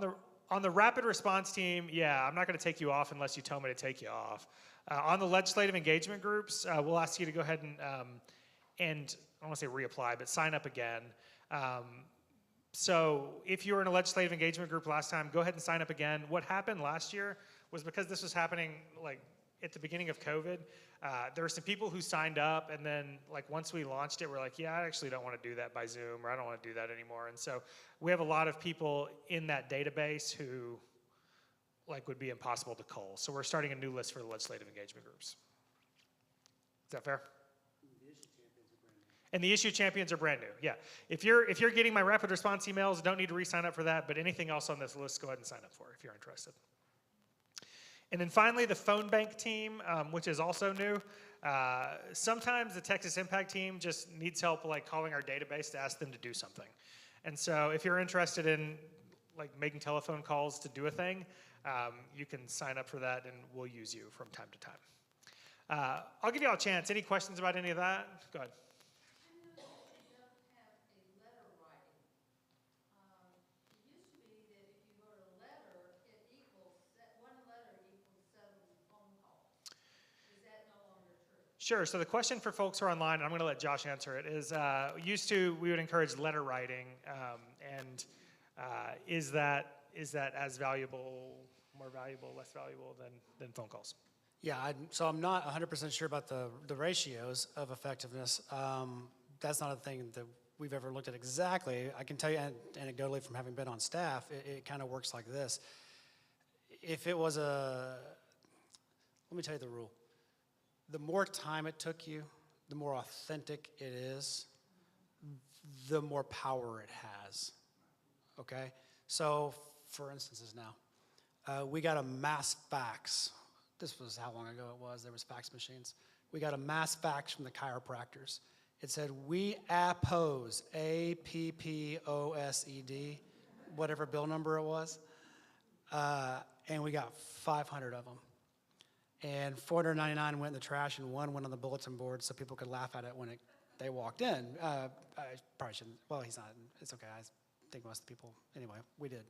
[SPEAKER 3] the Rapid Response Team, yeah, I'm not going to take you off unless you tell me to take you off. On the legislative engagement groups, we'll ask you to go ahead and I don't want to say reapply, but sign up again. So if you were in a legislative engagement group last time, go ahead and sign up again. What happened last year was because this was happening like at the beginning of COVID, there were some people who signed up, and then like once we launched it, we're like, yeah, I actually don't want to do that by Zoom, or I don't want to do that anymore. And so we have a lot of people in that database who like would be impossible to cull. So we're starting a new list for the legislative engagement groups. Is that fair? And the issue champions are brand new. Yeah. If you're getting my rapid response emails, don't need to re-sign up for that, but anything else on this list, go ahead and sign up for it if you're interested. And then finally, the phone bank team, which is also new. Sometimes the Texas Impact team just needs help like calling our database to ask them to do something. And so if you're interested in like making telephone calls to do a thing, you can sign up for that and we'll use you from time to time. I'll give you all a chance. Any questions about any of that? Go ahead. Sure. So the question for folks who are online, and I'm going to let Josh answer it, is used to we would encourage letter writing, and is that as valuable, more valuable, less valuable than phone calls?
[SPEAKER 6] Yeah, so I'm not 100% sure about the ratios of effectiveness. That's not a thing that we've ever looked at exactly. I can tell you anecdotally from having been on staff, it kind of works like this. If it was let me tell you the rule. The more time it took you, the more authentic it is, the more power it has, okay? So, for instances now, we got a mass fax. This was how long ago it was. There was fax machines. We got a mass fax from the chiropractors. It said, we appose, APPOSED, whatever bill number it was, and we got 500 of them. And 499 went in the trash, and one went on the bulletin board so people could laugh at it when they walked in. I probably shouldn't. Well, he's not. It's okay. I think most of the people, anyway, we did.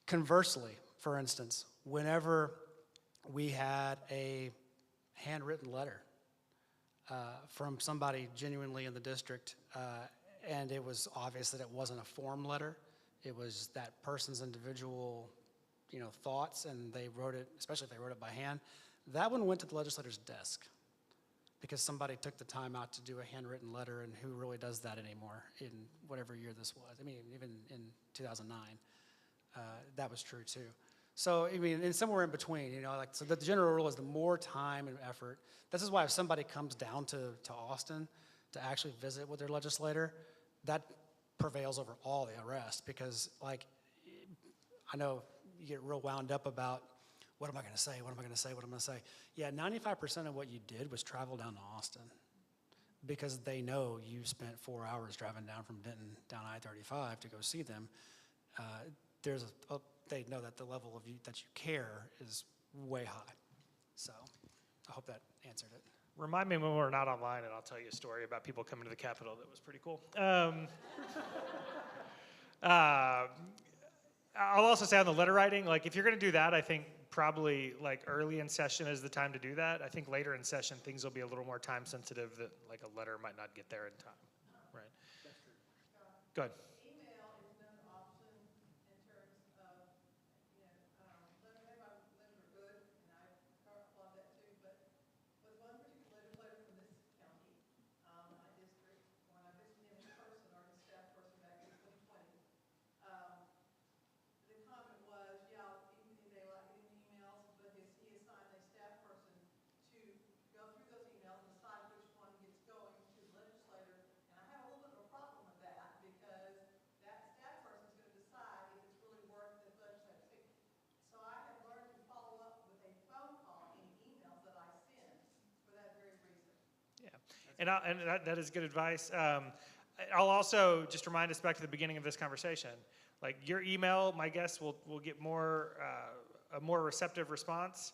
[SPEAKER 6] Conversely, for instance, whenever we had a handwritten letter from somebody genuinely in the district, and it was obvious that it wasn't a form letter, it was that person's individual thoughts, and they wrote it, especially if they wrote it by hand, that one went to the legislator's desk because somebody took the time out to do a handwritten letter, and who really does that anymore in whatever year this was? I mean, even in 2009, that was true too. So, I mean, and somewhere in between, so the general rule is the more time and effort. This is why if somebody comes down to Austin to actually visit with their legislator, that prevails over all the rest, because like, I know you get real wound up about, what am I going to say? What am I going to say? What am I going to say? Yeah, 95% of what you did was travel down to Austin because they know you spent 4 hours driving down from Denton down I-35 to go see them. They know that the level of that you care is way high. So I hope that answered it.
[SPEAKER 3] Remind me when we're not online, and I'll tell you a story about people coming to the Capitol that was pretty cool. I'll also say on the letter writing, like if you're going to do that, I think probably like early in session is the time to do that. I think later in session things will be a little more time sensitive, that like a letter might not get there in time, right? That's true. Go ahead.
[SPEAKER 8] Email is another option in terms of, letter are good, and I applaud that too, but with one particular legislator from this county, my district, when I visited him in person, or his staff person back in 2020, the comment was, they like getting emails, but he assigned a staff person to go through those emails and decide which one gets going to the legislator. And I have a little bit of a problem with that, because that staff person is going to decide if it's really worth the legislative fee. So I have learned to follow up with a phone call any emails that I send for that very reason.
[SPEAKER 3] Yeah, and that is good advice. I'll also just remind us back to the beginning of this conversation. Like your email, my guess will get a more receptive response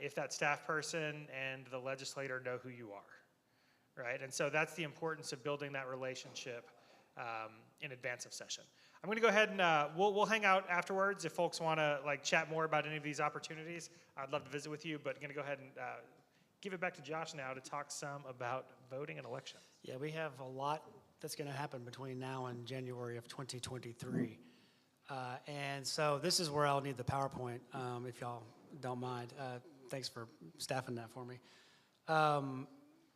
[SPEAKER 3] if that staff person and the legislator know who you are, right? And so that's the importance of building that relationship in advance of session. I'm going to go ahead and we'll hang out afterwards if folks want to like chat more about any of these opportunities. I'd love to visit with you, but I'm going to go ahead and give it back to Josh now to talk some about voting and elections.
[SPEAKER 6] Yeah, we have a lot that's going to happen between now and January of 2023. And so this is where I'll need the PowerPoint, if y'all don't mind. Thanks for staffing that for me.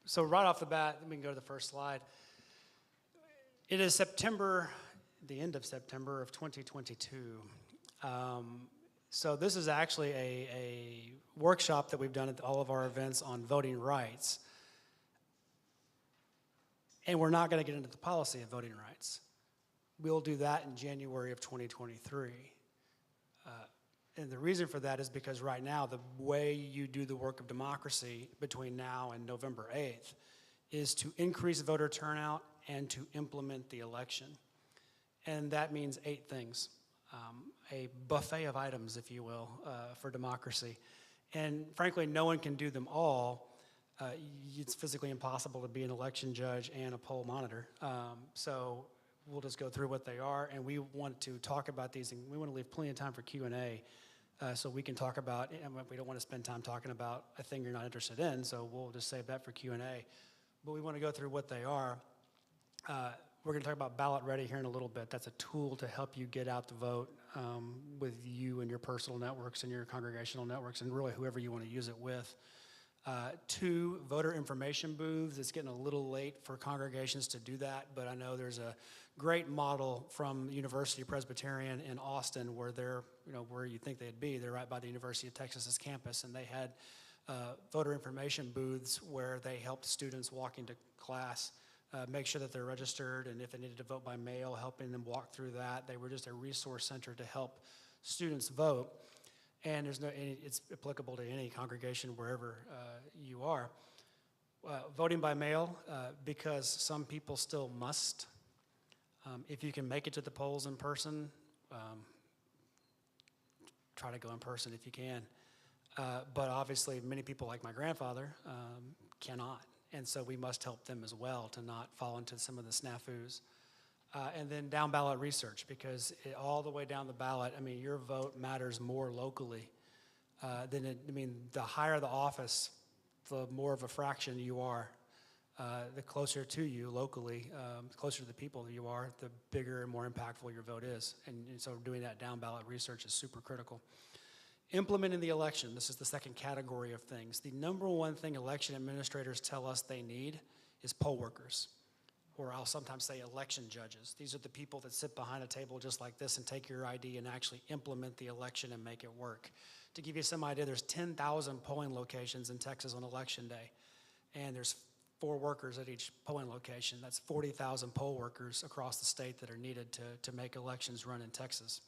[SPEAKER 6] So right off the bat, we can go to the first slide. It is September, the end of September of 2022. So this is actually a workshop that we've done at all of our events on voting rights. And we're not going to get into the policy of voting rights. We'll do that in January of 2023. And the reason for that is because right now, the way you do the work of democracy between now and November 8th is to increase voter turnout and to implement the election. And that means 8 things. A buffet of items, if you will, for democracy. And frankly, no one can do them all. It's physically impossible to be an election judge and a poll monitor. So we'll just go through what they are, and we want to talk about these, and we want to leave plenty of time for Q&A, so we can talk about, and we don't want to spend time talking about a thing you're not interested in, so we'll just save that for Q&A. But we want to go through what they are. We're going to talk about Ballot Ready here in a little bit. That's a tool to help you get out the vote with you and your personal networks and your congregational networks, and really whoever you want to use it with. 2, voter information booths. It's getting a little late for congregations to do that, but I know there's a great model from University Presbyterian in Austin where they're, where you think they'd be. They're right by the University of Texas's campus, and they had voter information booths where they helped students walk into class make sure that they're registered, and if they needed to vote by mail, helping them walk through that. They were just a resource center to help students vote. And it's applicable to any congregation wherever you are. Voting by mail, because some people still must. If you can make it to the polls in person, try to go in person if you can. But obviously, many people like my grandfather cannot. And so we must help them as well to not fall into some of the snafus. And then down ballot research, because all the way down the ballot, your vote matters more locally the higher the office, the more of a fraction you are. The closer to you locally, closer to the people that you are, the bigger and more impactful your vote is. And so doing that down ballot research is super critical. Implementing the election, this is the second category of things. The number one thing election administrators tell us they need is poll workers, or I'll sometimes say election judges. These are the people that sit behind a table just like this and take your ID and actually implement the election and make it work. To give you some idea, there's 10,000 polling locations in Texas on election day, and there's 4 workers at each polling location. That's 40,000 poll workers across the state that are needed to make elections run in Texas.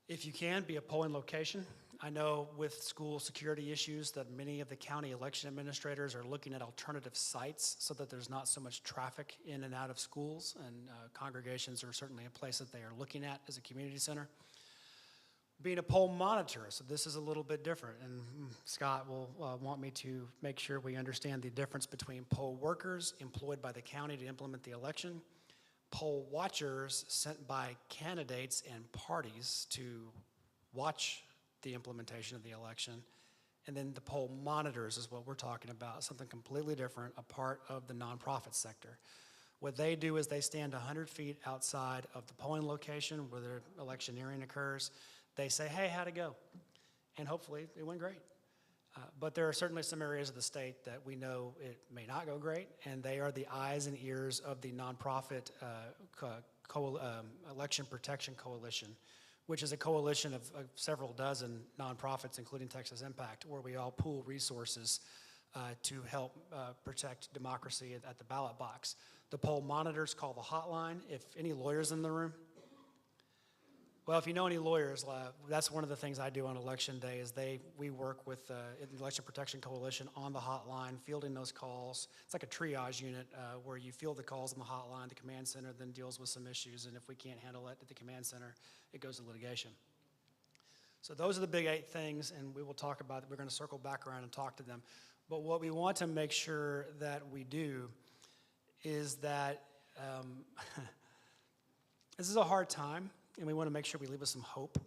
[SPEAKER 6] If you can, be a polling location. I know with school security issues that many of the county election administrators are looking at alternative sites so that there's not so much traffic in and out of schools, and congregations are certainly a place that they are looking at as a community center. Being a poll monitor, so this is a little bit different, and Scott will want me to make sure we understand the difference between poll workers employed by the county to implement the election, poll watchers sent by candidates and parties to watch the implementation of the election, and then the poll monitors is what we're talking about, something completely different, a part of the nonprofit sector. What they do is they stand 100 feet outside of the polling location where the electioneering occurs. They say, hey, how'd it go? And hopefully it went great. But there are certainly some areas of the state that we know it may not go great, and they are the eyes and ears of the nonprofit Election Protection Coalition, which is a coalition of several dozen nonprofits, including Texas Impact, where we all pool resources to help protect democracy at the ballot box. The poll monitors call the hotline. If any lawyers in the room? Well, if you know any lawyers, that's one of the things I do on election day is we work with the Election Protection Coalition on the hotline, fielding those calls. It's like a triage unit where you field the calls on the hotline. The command center then deals with some issues, and if we can't handle it at the command center, it goes to litigation. So those are the big 8 things, and we will talk about it. We're going to circle back around and talk to them. But what we want to make sure that we do is that this is a hard time, and we want to make sure we leave us some hope.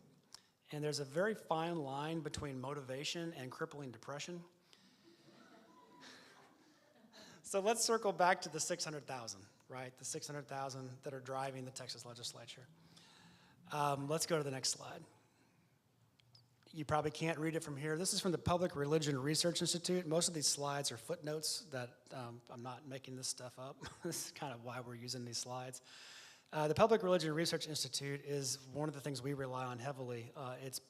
[SPEAKER 6] And there's a very fine line between motivation and crippling depression. So let's circle back to the 600,000, right? The 600,000 that are driving the Texas legislature. Let's go to the next slide. You probably can't read it from here. This is from the Public Religion Research Institute. Most of these slides are footnotes that I'm not making this stuff up. This is kind of why we're using these slides. The Public Religion Research Institute is one of the things we rely on heavily.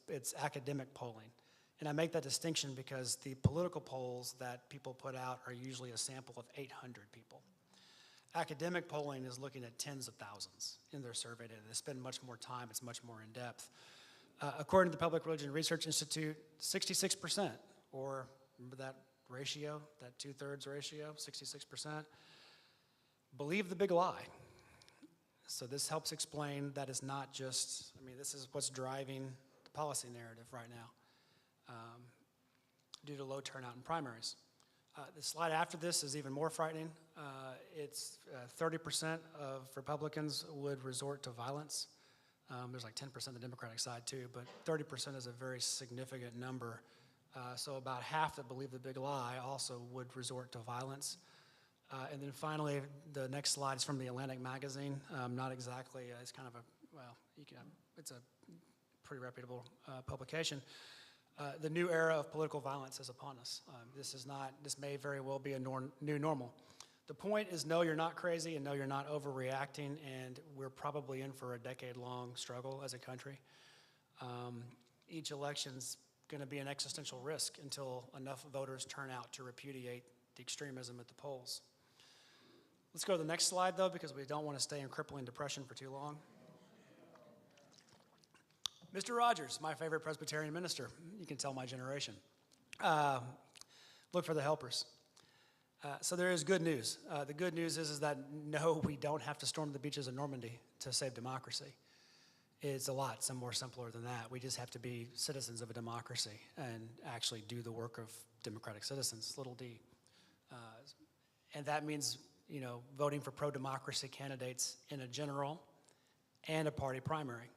[SPEAKER 6] It's academic polling. And I make that distinction because the political polls that people put out are usually a sample of 800 people. Academic polling is looking at tens of thousands in their survey data. They spend much more time, it's much more in depth. According to the Public Religion Research Institute, 66%, or remember that ratio, that 2/3 ratio, 66%, believe the big lie. So this helps explain that it's not just, I mean, this is what's driving the policy narrative right now due to low turnout in primaries. The slide after this is even more frightening. It's 30% of Republicans would resort to violence. There's like 10% on the Democratic side too, but 30% is a very significant number. So about half that believe the big lie also would resort to violence. And then finally, the next slide is from the Atlantic magazine. Not exactly, it's kind of a, well, it's a pretty reputable publication. The new era of political violence is upon us. This may very well be a new normal. The point is, no, you're not crazy, and no, you're not overreacting, and we're probably in for a decade-long struggle as a country. Each election's going to be an existential risk until enough voters turn out to repudiate the extremism at the polls. Let's go to the next slide, though, because we don't want to stay in crippling depression for too long. Mr. Rogers, my favorite Presbyterian minister. You can tell my generation. Look for the helpers. So there is good news. The good news is that no, we don't have to storm the beaches of Normandy to save democracy. It's a lot more simpler than that. We just have to be citizens of a democracy and actually do the work of democratic citizens, little d. And that means, you know, voting for pro-democracy candidates in a general and a party primary.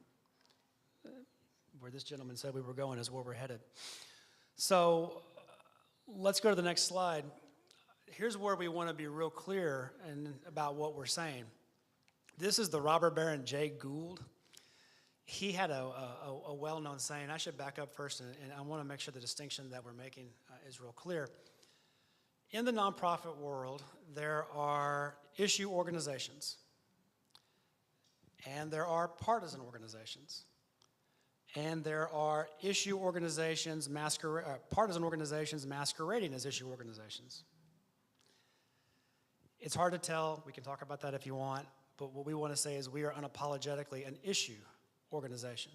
[SPEAKER 6] Where this gentleman said we were going is where we're headed. So let's go to the next slide. Here's where we want to be real clear about what we're saying. This is the robber baron Jay Gould. He had a well-known saying. I should back up first, and I want to make sure the distinction that we're making is real clear. In the nonprofit world, there are issue organizations, and there are partisan organizations. And there are issue organizations, partisan organizations masquerading as issue organizations. It's hard to tell. We can talk about that if you want. But what we want to say is we are unapologetically an issue organization.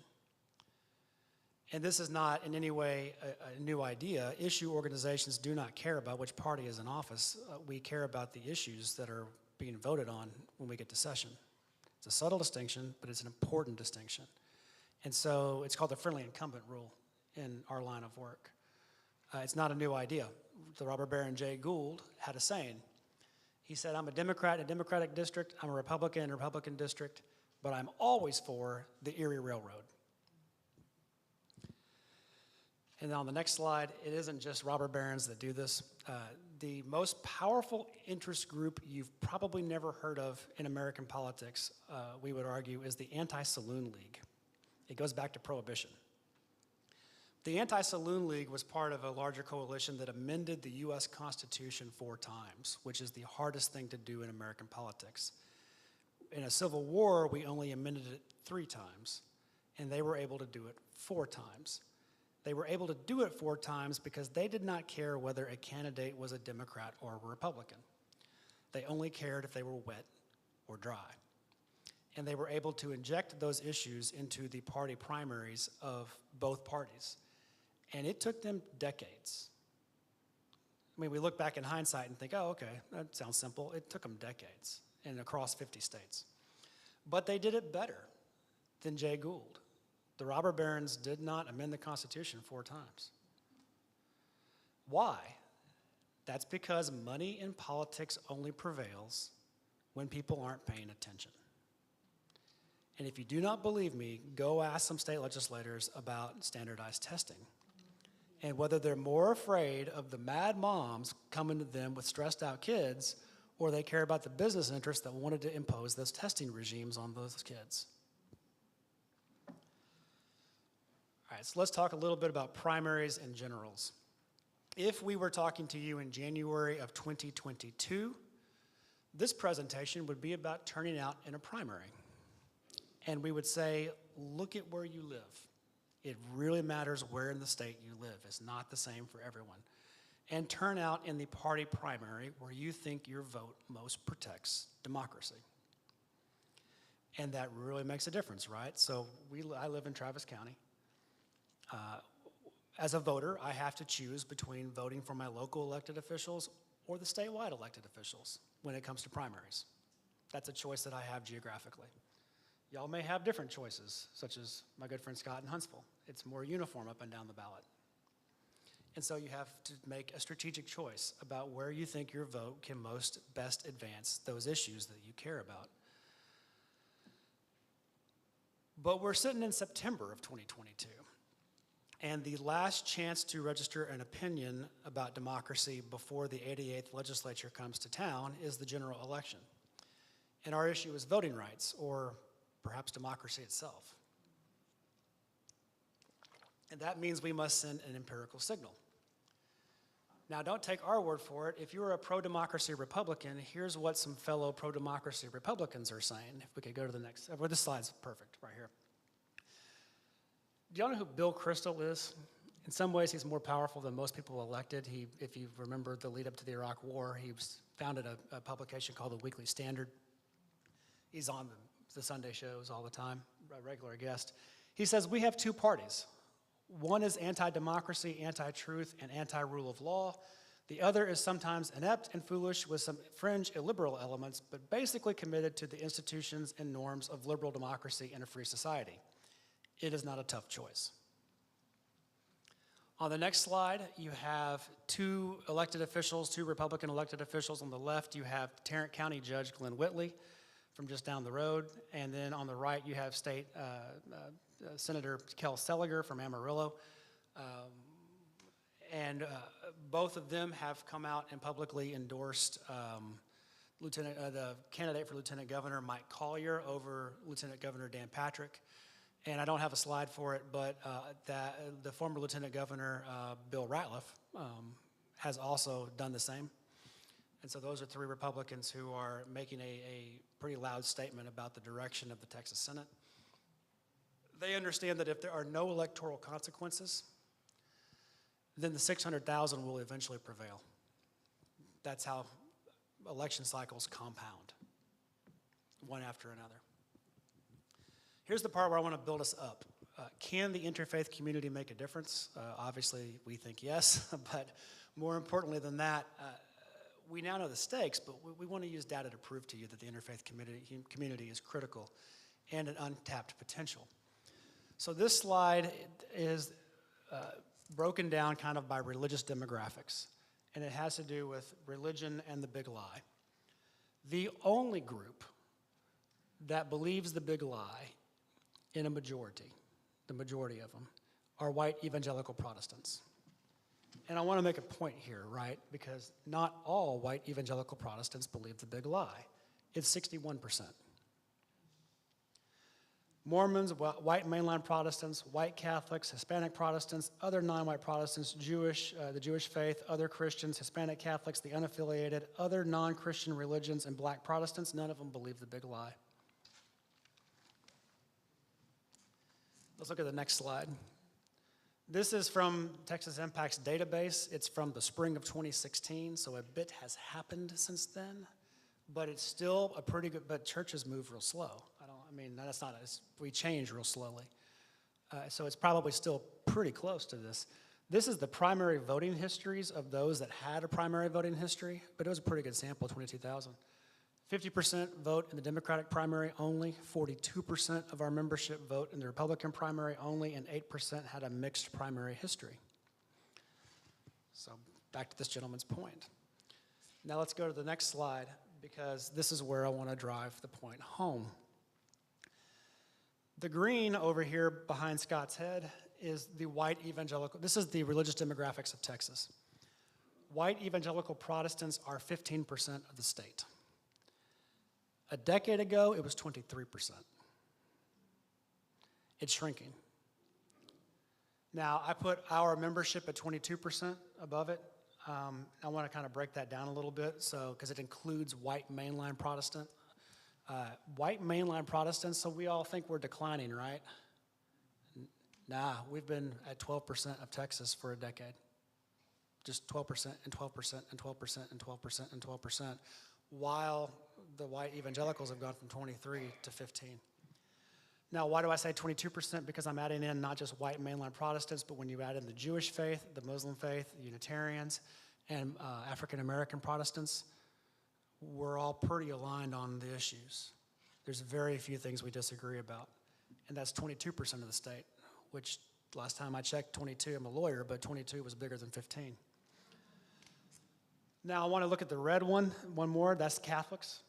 [SPEAKER 6] And this is not in any way a new idea. Issue organizations do not care about which party is in office. We care about the issues that are being voted on when we get to session. It's a subtle distinction, but it's an important distinction. And so it's called the friendly incumbent rule in our line of work. It's not a new idea. The robber baron Jay Gould had a saying. He said, I'm a Democrat in a Democratic district, I'm a Republican in a Republican district, but I'm always for the Erie Railroad. And then on the next slide, it isn't just robber barons that do this. The most powerful interest group you've probably never heard of in American politics, we would argue, is the Anti-Saloon League. It goes back to Prohibition. The Anti-Saloon League was part of a larger coalition that amended the U.S. Constitution 4 times, which is the hardest thing to do in American politics. In a civil war, we only amended it 3 times, and they were able to do it 4 times. They were able to do it 4 times because they did not care whether a candidate was a Democrat or a Republican. They only cared if they were wet or dry. And they were able to inject those issues into the party primaries of both parties. And it took them decades. I mean, we look back in hindsight and think, oh, okay, that sounds simple. It took them decades and across 50 states. But they did it better than Jay Gould. The robber barons did not amend the Constitution 4 times. Why? That's because money in politics only prevails when people aren't paying attention. And if you do not believe me, go ask some state legislators about standardized testing and whether they're more afraid of the mad moms coming to them with stressed out kids or they care about the business interests that wanted to impose those testing regimes on those kids. right, so let's talk a little bit about primaries and generals. If we were talking to you in January of 2022, this presentation would be about turning out in a primary. And we would say, look at where you live. It really matters where in the state you live. It's not the same for everyone. And turn out in the party primary where you think your vote most protects democracy. And that really makes a difference, right? So I live in Travis County. As a voter, I have to choose between voting for my local elected officials or the statewide elected officials when it comes to primaries. That's a choice that I have geographically. Y'all may have different choices, such as my good friend Scott in Huntsville. It's more uniform up and down the ballot. And so you have to make a strategic choice about where you think your vote can best advance those issues that you care about. But we're sitting in September of 2022. And the last chance to register an opinion about democracy before the 88th legislature comes to town is the general election. And our issue is voting rights, or perhaps democracy itself. And that means we must send an empirical signal. Now, don't take our word for it. If you're a pro-democracy Republican, here's what some fellow pro-democracy Republicans are saying. If we could go to the next, well, this slide's perfect right here. Do y'all know who Bill Kristol is? In some ways, he's more powerful than most people elected. If you remember the lead up to the Iraq War, he founded a publication called The Weekly Standard. He's on the Sunday shows all the time, a regular guest. He says, we have two parties. One is anti-democracy, anti-truth, and anti-rule of law. The other is sometimes inept and foolish with some fringe illiberal elements, but basically committed to the institutions and norms of liberal democracy in a free society. It is not a tough choice. On the next slide, you have two elected officials, two Republican elected officials. On the left, you have Tarrant County Judge Glenn Whitley from just down the road. And then on the right, you have State Senator Kel Seliger from Amarillo. Both of them have come out and publicly endorsed the candidate for Lieutenant Governor, Mike Collier, over Lieutenant Governor Dan Patrick. And I don't have a slide for it, but the former Lieutenant Governor, Bill Ratliff, has also done the same. And so those are three Republicans who are making a pretty loud statement about the direction of the Texas Senate. They understand that if there are no electoral consequences, then the 600,000 will eventually prevail. That's how election cycles compound, one after another. Here's the part where I want to build us up. Can the interfaith community make a difference? Obviously, we think yes, but more importantly than that, we now know the stakes, but we want to use data to prove to you that the interfaith community is critical and an untapped potential. So this slide is broken down kind of by religious demographics, and it has to do with religion and the big lie. The only group that believes the big lie in a majority, the majority of them, are white evangelical Protestants. And I want to make a point here, right? Because not all white evangelical Protestants believe the big lie. It's 61%. Mormons, white mainline Protestants, white Catholics, Hispanic Protestants, other non-white Protestants, Jewish, the Jewish faith, other Christians, Hispanic Catholics, the unaffiliated, other non-Christian religions, and black Protestants, none of them believe the big lie. Let's look at the next slide. This is from Texas Impact's database. It's from the spring of 2016, so a bit has happened since then, but it's still a pretty good, but churches move real slow. We change real slowly. So it's probably still pretty close to this. This is the primary voting histories of those that had a primary voting history, but it was a pretty good sample, 22,000. 50% vote in the Democratic primary only, 42% of our membership vote in the Republican primary only, and 8% had a mixed primary history. So back to this gentleman's point. Now let's go to the next slide, because this is where I want to drive the point home. The green over here behind Scott's head is the white evangelical, this is the religious demographics of Texas. White evangelical Protestants are 15% of the state. A decade ago, it was 23%. It's shrinking. Now, I put our membership at 22% above it. I want to kind of break that down a little bit, so because it includes white mainline Protestant. White mainline Protestants, so we all think we're declining, right? Nah, we've been at 12% of Texas for a decade. Just 12% and 12% and 12% and 12% and 12%, while the white evangelicals have gone from 23 to 15. Now, why do I say 22%? Because I'm adding in not just white mainline Protestants, but when you add in the Jewish faith, the Muslim faith, Unitarians, and African American Protestants, we're all pretty aligned on the issues. There's very few things we disagree about, and that's 22% of the state, which last time I checked, 22, I'm a lawyer, but 22 was bigger than 15. Now, I want to look at the red one more, that's Catholics.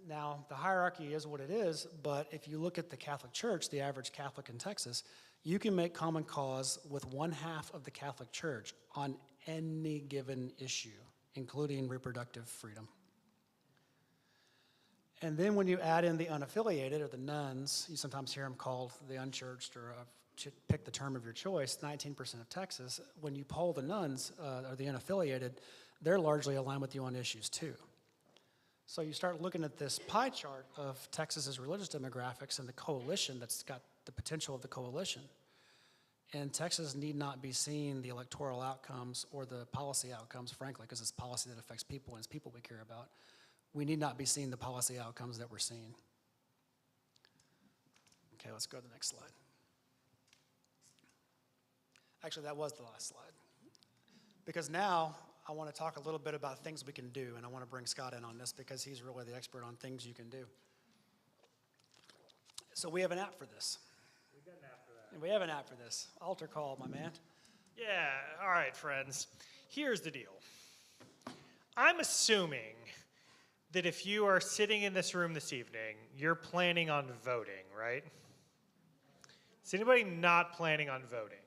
[SPEAKER 6] Now, the hierarchy is what it is, but if you look at the Catholic Church, the average Catholic in Texas, you can make common cause with 1/2 of the Catholic Church on any given issue, including reproductive freedom. And then when you add in the unaffiliated, or the nuns, you sometimes hear them called the unchurched, or pick the term of your choice, 19% of Texas. When you poll the nuns, or the unaffiliated, they're largely aligned with you on issues too. So you start looking at this pie chart of Texas's religious demographics and the coalition that's got the potential of the coalition. And Texas need not be seeing the electoral outcomes or the policy outcomes, frankly, because it's policy that affects people and it's people we care about. We need not be seeing the policy outcomes that we're seeing. Okay, let's go to the next slide. Actually, that was the last slide. Because now I want to talk a little bit about things we can do, and I want to bring Scott in on this because he's really the expert on things you can do. So we have an app for this.
[SPEAKER 3] We've got an app for that.
[SPEAKER 6] And we have an app for this. Altar call, my man.
[SPEAKER 3] Yeah, all right, friends. Here's the deal. I'm assuming that if you are sitting in this room this evening, you're planning on voting, right? Is anybody not planning on voting?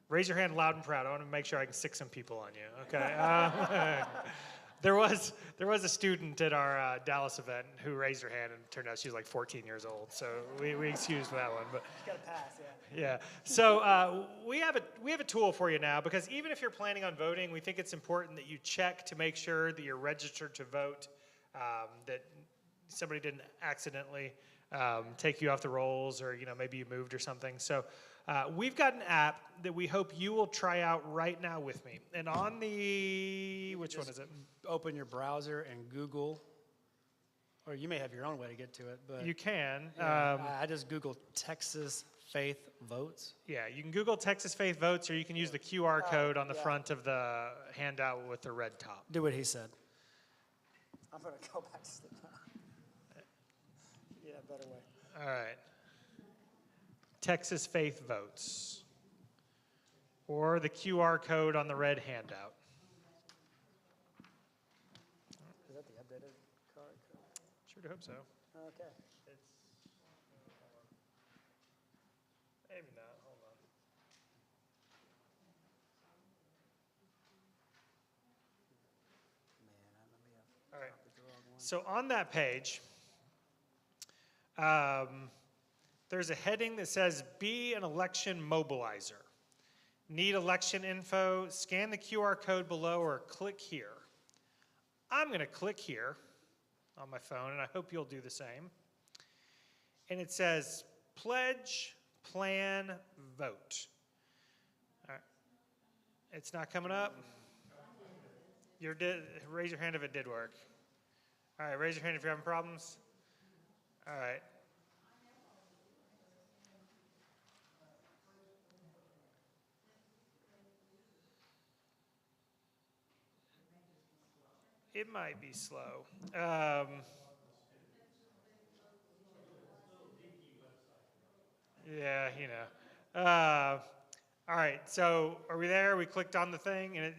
[SPEAKER 3] Raise your hand loud and proud. I want to make sure I can stick some people on you. Okay. There was a student at our Dallas event who raised her hand, and it turned out she was like 14 years old. So we excused that one. But
[SPEAKER 6] You got to pass, yeah.
[SPEAKER 3] yeah. So we have a tool for you now, because even if you're planning on voting, we think it's important that you check to make sure that you're registered to vote, that somebody didn't accidentally take you off the rolls, or maybe you moved or something. So we've got an app that we hope you will try out right now with me. And on the, which one is it?
[SPEAKER 6] Open your browser and Google, or you may have your own way to get to it, but
[SPEAKER 3] You can.
[SPEAKER 6] I just Googled Texas Faith Votes.
[SPEAKER 3] Yeah, you can Google Texas Faith Votes, or you can use the QR code on the front of the handout with the red top.
[SPEAKER 6] Do what he said. I'm going to go back to the Yeah, better way.
[SPEAKER 3] All right. Texas Faith Votes, or the QR code on the red handout.
[SPEAKER 6] Is that the updated card?
[SPEAKER 3] Sure do hope so.
[SPEAKER 6] Okay.
[SPEAKER 3] Maybe not. Hold on. All right. So on that page, there's a heading that says, "Be an election mobilizer." Need election info? Scan the QR code below or click here. I'm going to click here on my phone, and I hope you'll do the same. And it says, pledge, plan, vote. All right. It's not coming up? Raise your hand if it did work. All right, raise your hand if you're having problems. All right. It might be slow. Yeah, all right, so are we there? We clicked on the thing, and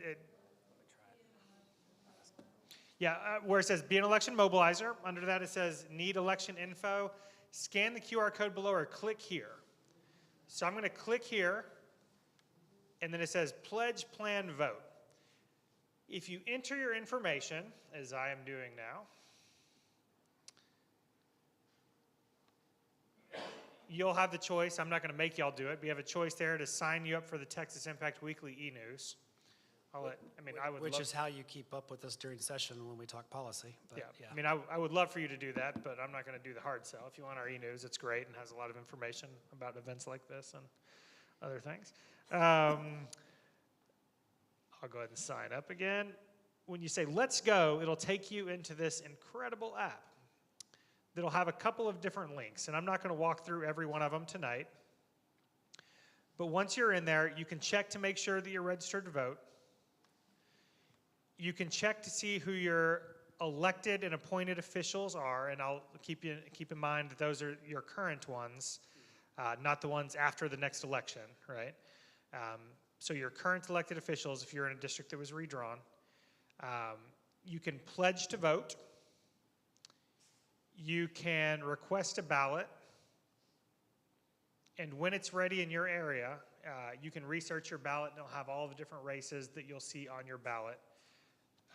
[SPEAKER 3] where it says be an election mobilizer, under that it says need election info. Scan the QR code below or click here. So I'm going to click here, and then it says pledge, plan, vote. If you enter your information, as I am doing now, you'll have the choice. I'm not going to make y'all do it. We have a choice there to sign you up for the Texas Impact Weekly e-news. I would
[SPEAKER 6] Which
[SPEAKER 3] love,
[SPEAKER 6] is how you keep up with us during session when we talk policy. But
[SPEAKER 3] yeah. I mean, I would love for you to do that, but I'm not going to do the hard sell. If you want our e-news, it's great and has a lot of information about events like this and other things. I'll go ahead and sign up again. When you say let's go, it'll take you into this incredible app that'll have a couple of different links, and I'm not going to walk through every one of them tonight. But once you're in there, you can check to make sure that you're registered to vote. You can check to see who your elected and appointed officials are, and I'll keep in mind that those are your current ones, not the ones after the next election, right? So your current elected officials, if you're in a district that was redrawn. You can pledge to vote. You can request a ballot. And when it's ready in your area, you can research your ballot, and it'll have all the different races that you'll see on your ballot.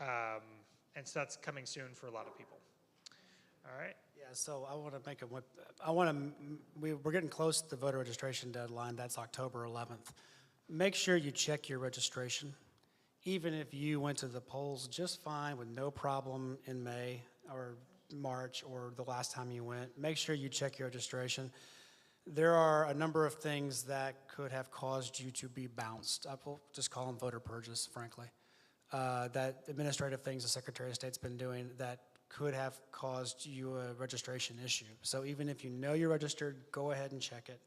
[SPEAKER 3] And so that's coming soon for a lot of people. All right?
[SPEAKER 6] Yeah, so I want to make we're getting close to the voter registration deadline. That's October 11th. Make sure you check your registration. Even if you went to the polls just fine with no problem in May or March or the last time you went, make sure you check your registration. There are a number of things that could have caused you to be bounced. I will just call them voter purges, frankly. That administrative things the Secretary of State's been doing that could have caused you a registration issue. So even if you know you're registered, go ahead and check it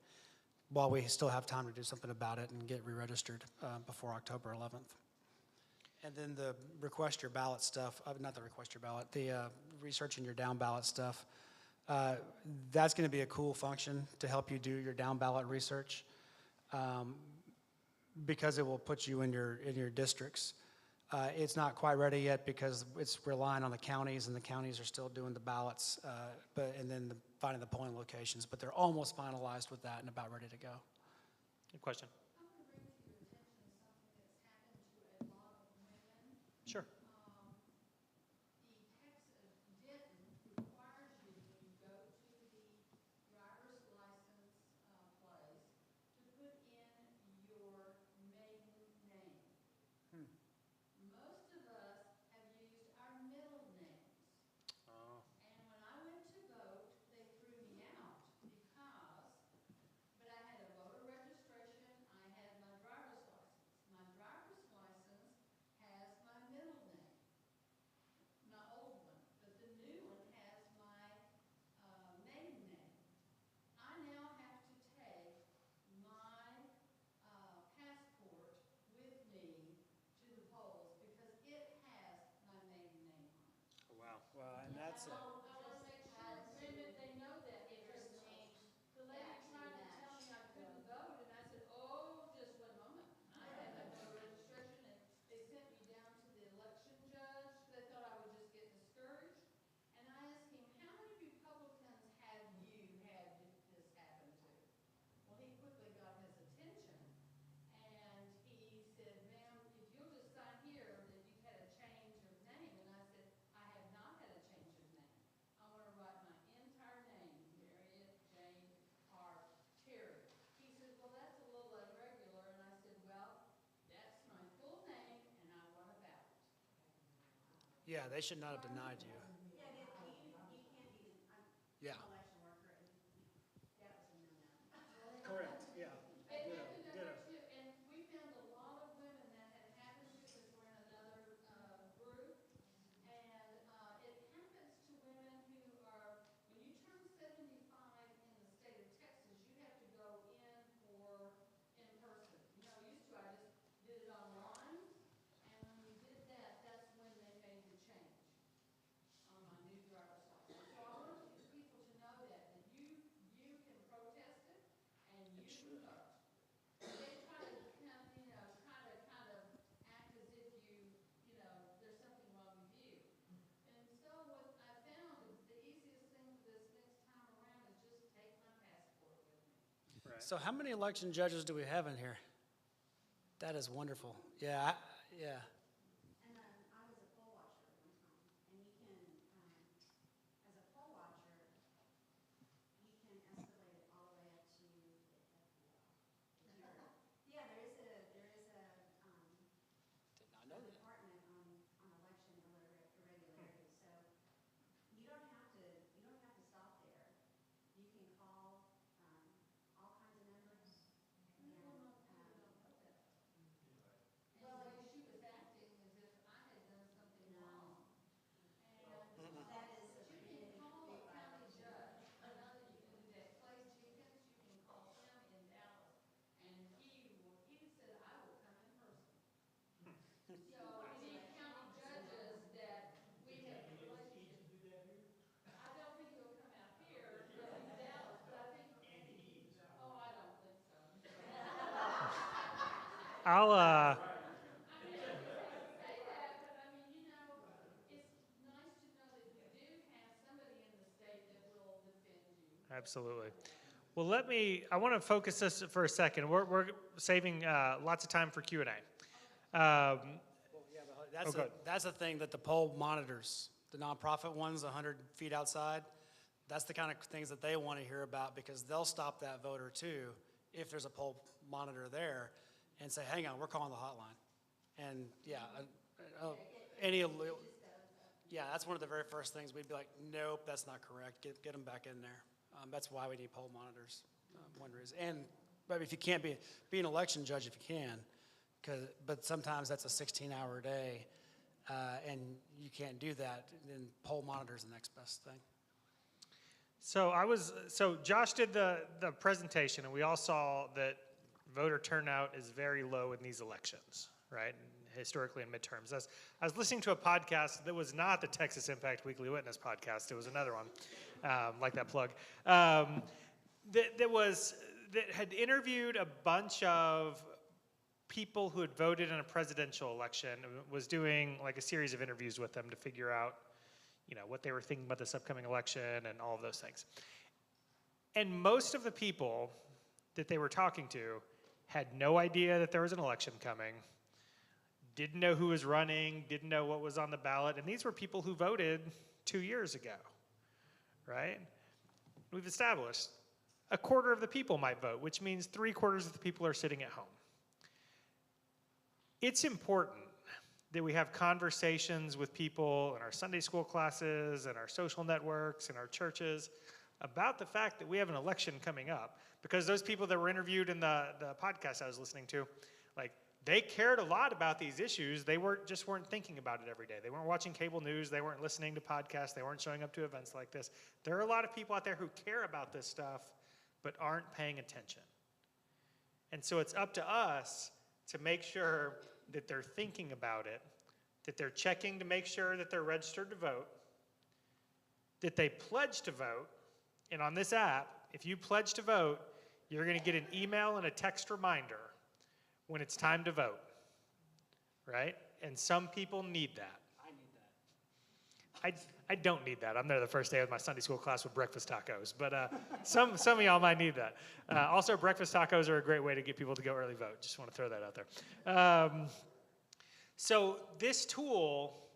[SPEAKER 6] while we still have time to do something about it and get re-registered before October 11th. And then the request your ballot stuff, not the request your ballot, the researching your down ballot stuff, that's going to be a cool function to help you do your down ballot research because it will put you in your districts. It's not quite ready yet because it's relying on the counties, and the counties are still doing the ballots, and then finding the polling locations. But they're almost finalized with that and about ready to go.
[SPEAKER 3] Good question.
[SPEAKER 4] I want to bring to your attention something that's happened to a lot of women.
[SPEAKER 3] Sure.
[SPEAKER 4] The Texas Denton requires you, when you go to the driver's license place, to put in your maiden name. Most of us have used our middle names.
[SPEAKER 3] Oh.
[SPEAKER 4] And when I went to vote, they threw me out but I had a voter registration, I had my driver's license. My driver's license has my middle name, my old one, but the new one has my maiden name. I now have to take my passport with me to the polls because it has my maiden name on it.
[SPEAKER 3] Wow.
[SPEAKER 6] Well, and that's
[SPEAKER 4] I want to make sure women, they know that because the lady tried to tell me I couldn't vote, and I said, oh, just one moment. I had a voter registration, and they sent me down to the election judge. They thought I would just get discouraged. And I asked him, how many Republicans have you had this happen to? Well, he quickly got his attention, and he said, ma'am, if you'll just sign here that you've had a change of name. And I said, I have not had a change of name. I want to write my entire name, Harriet Jane Hart Terry. He said, well, that's a little irregular. And I said, well, that's my full name, and I want a ballot.
[SPEAKER 6] yeah, they should not have denied you.
[SPEAKER 9] Yeah, you can't be, I'm
[SPEAKER 6] Yeah.
[SPEAKER 9] an election worker, and that was a no-no.
[SPEAKER 6] Correct. Yeah.
[SPEAKER 4] It happened to her too, and we found a lot of women that had happened to because we're in another group. And it happens to women who are, when you turn 75 in the state of Texas, you have to go in person. You know, used to I just did it online, and when we did that, that's when they made the change on my new driver's license. So I want people to know that you can protest it and you can vote. They try to kind of act as if there's something wrong with you. And so what I found is the easiest thing this next time around is just take my passport with me.
[SPEAKER 3] Right.
[SPEAKER 6] So how many election judges do we have in here? That is wonderful. Yeah, yeah.
[SPEAKER 9] And then I was a poll watcher at one time, and you can, as a poll watcher, you can escalate it all the way up
[SPEAKER 3] I'll,
[SPEAKER 4] say that, but I mean, you know, it's nice to know that you do have somebody in the state that will defend you.
[SPEAKER 3] absolutely. Well, I want to focus this for a second. We're saving lots of time for Q&A.
[SPEAKER 6] That's,
[SPEAKER 3] go ahead.
[SPEAKER 6] that's the thing that the poll monitors, the nonprofit ones 100 feet outside. That's the kind of things that they want to hear about because they'll stop that voter too if there's a poll monitor there and say, hang on, we're calling the hotline. And yeah, that's one of the very first things we'd be like, nope, that's not correct. Get them back in there. That's why we need poll monitors, one reason. But if you can't be an election judge if you can, but sometimes that's a 16-hour day, and you can't do that. Then poll monitor's the next best thing.
[SPEAKER 3] So Josh did the presentation, and we all saw that voter turnout is very low in these elections, right? Historically in midterms. I was listening to a podcast that was not the Texas Impact Weekly Witness podcast. It was another one, like that plug, that had interviewed a bunch of people who had voted in a presidential election, was doing like a series of interviews with them to figure out, what they were thinking about this upcoming election and all of those things. And most of the people that they were talking to had no idea that there was an election coming, didn't know who was running, didn't know what was on the ballot, and these were people who voted 2 years ago, right? We've established a quarter of the people might vote, which means 3/4 of the people are sitting at home. It's important that we have conversations with people in our Sunday school classes and our social networks and our churches about the fact that we have an election coming up, because those people that were interviewed in the podcast I was listening to, like, they cared a lot about these issues. They weren't thinking about it every day. They weren't watching cable news. They weren't listening to podcasts. They weren't showing up to events like this. There are a lot of people out there who care about this stuff but aren't paying attention. And so it's up to us to make sure that they're thinking about it, that they're checking to make sure that they're registered to vote, that they pledge to vote. And on this app, if you pledge to vote, you're going to get an email and a text reminder when it's time to vote, right? And some people need that.
[SPEAKER 6] I need that.
[SPEAKER 3] I don't need that. I'm there the first day of my Sunday school class with breakfast tacos, but some of y'all might need that. Also, breakfast tacos are a great way to get people to go early vote. Just want to throw that out there. So this tool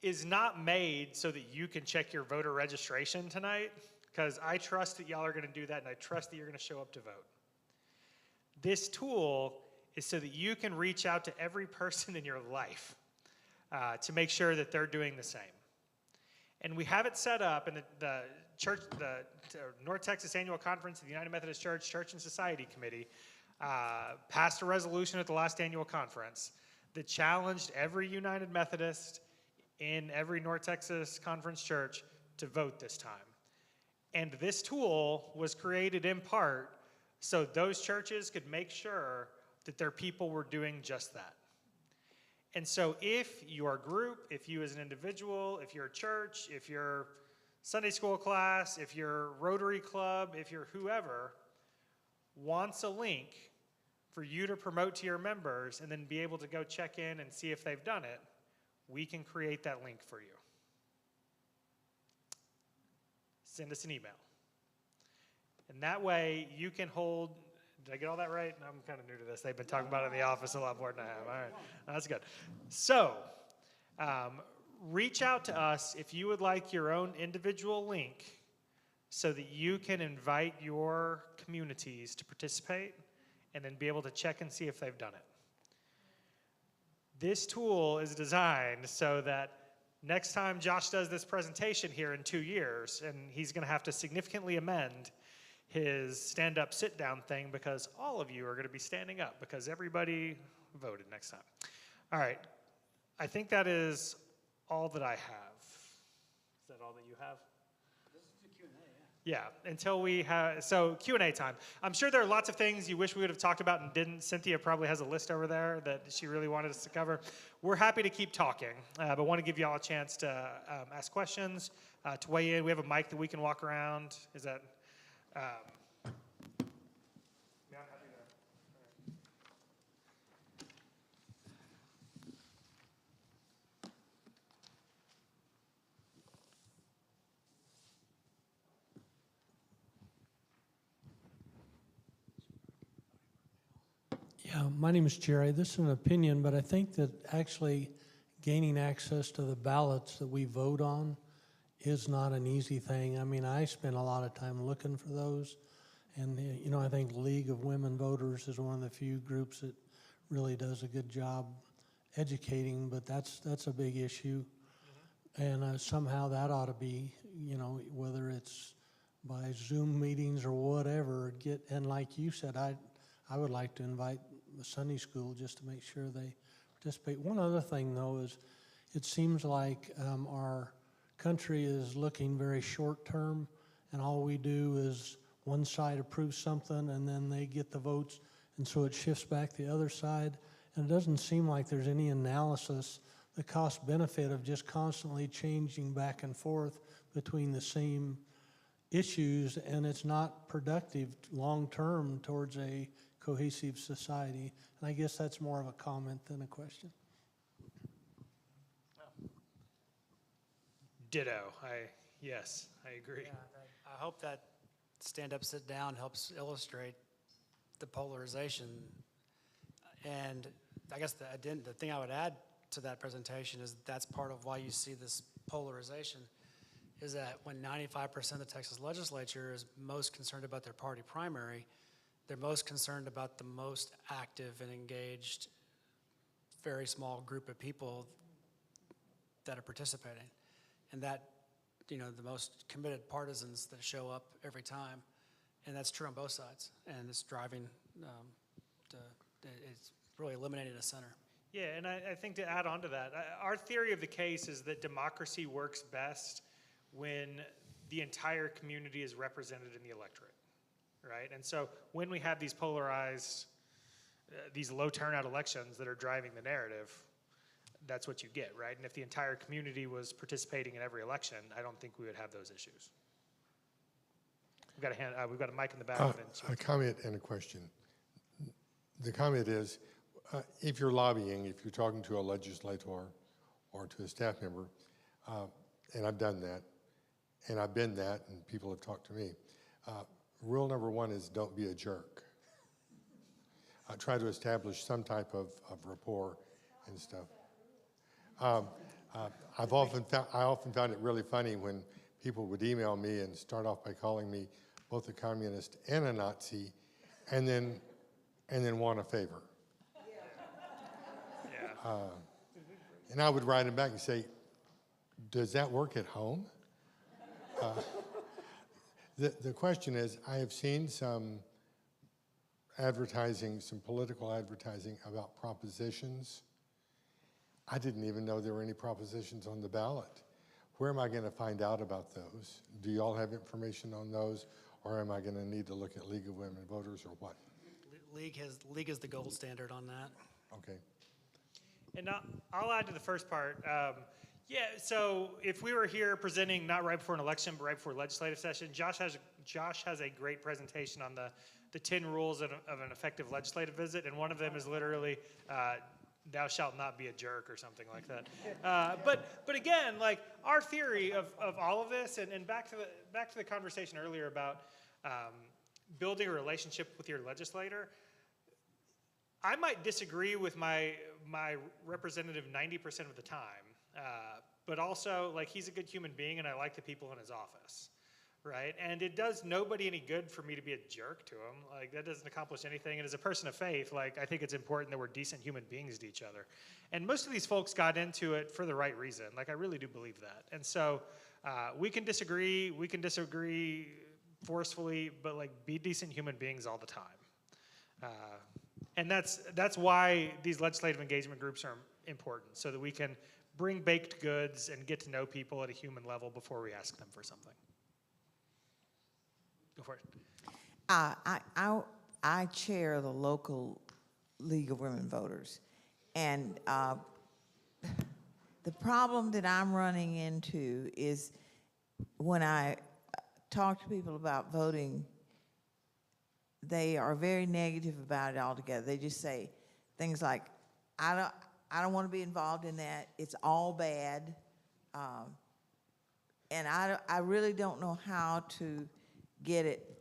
[SPEAKER 3] is not made so that you can check your voter registration tonight, because I trust that y'all are going to do that, and I trust that you're going to show up to vote. This tool is so that you can reach out to every person in your life to make sure that they're doing the same. And we have it set up, and the church, the North Texas Annual Conference of the United Methodist Church Church and Society Committee passed a resolution at the last annual conference that challenged every United Methodist in every North Texas Conference church to vote this time. And this tool was created in part so those churches could make sure that their people were doing just that. And so if your group, if you as an individual, if you're a church, if you're Sunday school class, if you're Rotary Club, if you're whoever, wants a link for you to promote to your members and then be able to go check in and see if they've done it, we can create that link for you. Send us an email. And that way you can hold, did I get all that right? I'm kind of new to this. They've been talking about it in the office a lot more than I have. All right, that's good. So reach out to us if you would like your own individual link so that you can invite your communities to participate and then be able to check and see if they've done it. This tool is designed so that next time Josh does this presentation here in 2 years, and he's going to have to significantly amend his stand-up, sit-down thing because all of you are going to be standing up because everybody voted next time. All right. I think that is all that I have. Is that all that you have?
[SPEAKER 6] This is the Q&A, yeah.
[SPEAKER 3] Yeah, until we have, so Q&A time. I'm sure there are lots of things you wish we would have talked about and didn't. Cynthia probably has a list over there that she really wanted us to cover. We're happy to keep talking, but want to give you all a chance to ask questions, to weigh in. We have a mic that we can walk around. Is that, yeah, I'm happy to.
[SPEAKER 10] Yeah, my name is Jerry. This is an opinion, but I think that actually gaining access to the ballots that we vote on is not an easy thing. I mean, I spend a lot of time looking for those. And, you know, I think League of Women Voters is one of the few groups that really does a good job educating, but that's a big issue. And somehow that ought to be, you know, whether it's by Zoom meetings or whatever, and like you said, I would like to invite the Sunday school just to make sure they participate. One other thing, though, is it seems like our country is looking very short-term, and all we do is one side approves something, and then they get the votes, and so it shifts back the other side. And it doesn't seem like there's any analysis, the cost-benefit of just constantly changing back and forth between the same issues, and it's not productive long-term towards a cohesive society. And I guess that's more of a comment than a question.
[SPEAKER 3] Ditto. Yes, I agree.
[SPEAKER 6] Yeah, I hope that stand up, sit down helps illustrate the polarization. And I guess the thing I would add to that presentation is that's part of why you see this polarization, is that when 95% of the Texas legislature is most concerned about their party primary, they're most concerned about the most active and engaged, very small group of people that are participating. And that, you know, the most committed partisans that show up every time. And that's true on both sides. And it's driving, it's really eliminating a center.
[SPEAKER 3] Yeah, and I think to add on to that, our theory of the case is that democracy works best when the entire community is represented in the electorate, right? And so when we have these polarized, these low turnout elections that are driving the narrative, that's what you get, right? And if the entire community was participating in every election, I don't think we would have those issues. We've got a mic in the back.
[SPEAKER 11] A comment and a question. The comment is, if you're lobbying, if you're talking to a legislator or to a staff member, and I've done that, and I've been that, and people have talked to me, rule number one is don't be a jerk. Try to establish some type of rapport and stuff. I often found it really funny when people would email me and start off by calling me both a communist and a Nazi, and then want a favor.
[SPEAKER 3] Yeah.
[SPEAKER 11] And I would write them back and say, does that work at home? The question is, I have seen some advertising, some political advertising about propositions. I didn't even know there were any propositions on the ballot. Where am I going to find out about those? Do you all have information on those, or am I going to need to look at League of Women Voters or what?
[SPEAKER 6] League is the gold standard on that.
[SPEAKER 11] Okay.
[SPEAKER 3] And I'll add to the first part. Yeah, so if we were here presenting not right before an election, but right before legislative session, Josh has a great presentation on the 10 rules of an effective legislative visit, and one of them is literally thou shalt not be a jerk or something like that. But again, like our theory of all of this, and back to the conversation earlier about building a relationship with your legislator, I might disagree with my representative 90% of the time, but also like he's a good human being and I like the people in his office, right? And it does nobody any good for me to be a jerk to him. Like that doesn't accomplish anything. And as a person of faith, like I think it's important that we're decent human beings to each other. And most of these folks got into it for the right reason. Like I really do believe that. And so we can disagree forcefully, but like be decent human beings all the time. And that's why these legislative engagement groups are important, so that we can bring baked goods and get to know people at a human level before we ask them for something. Go for it.
[SPEAKER 12] I chair the local League of Women Voters, and the problem that I'm running into is when I talk to people about voting, they are very negative about it altogether. They just say things like, I don't want to be involved in that. It's all bad. And I really don't know how to get it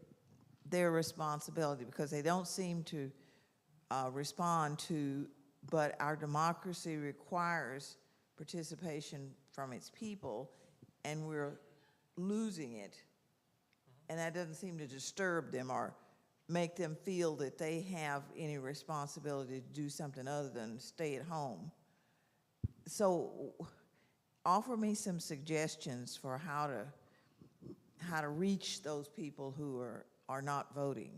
[SPEAKER 12] their responsibility, because they don't seem to respond to, but our democracy requires participation from its people, and we're losing it. And that doesn't seem to disturb them or make them feel that they have any responsibility to do something other than stay at home. So offer me some suggestions for how to reach those people who are not voting.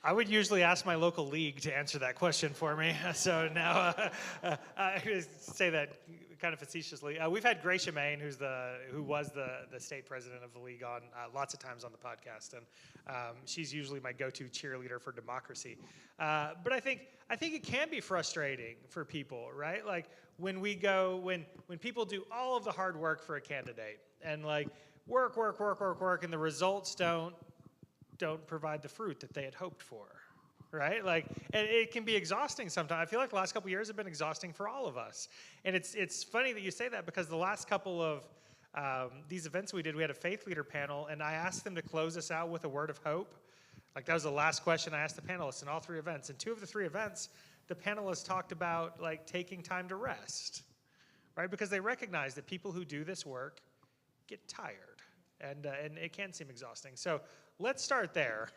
[SPEAKER 3] I would usually ask my local league to answer that question for me. So now I say that kind of facetiously. We've had Gracia Main, who was the state president of the league, on lots of times on the podcast, and she's usually my go-to cheerleader for democracy. But I think it can be frustrating for people, right? Like when people do all of the hard work for a candidate and like work, and the results don't provide the fruit that they had hoped for, right? Like, and it can be exhausting sometimes. I feel like the last couple of years have been exhausting for all of us. And it's funny that you say that, because the last couple of these events we did, we had a faith leader panel, and I asked them to close us out with a word of hope. Like, that was the last question I asked the panelists in all 3 events. And 2 of the 3 events, the panelists talked about like taking time to rest, right? Because they recognize that people who do this work get tired, and it can seem exhausting. So let's start there,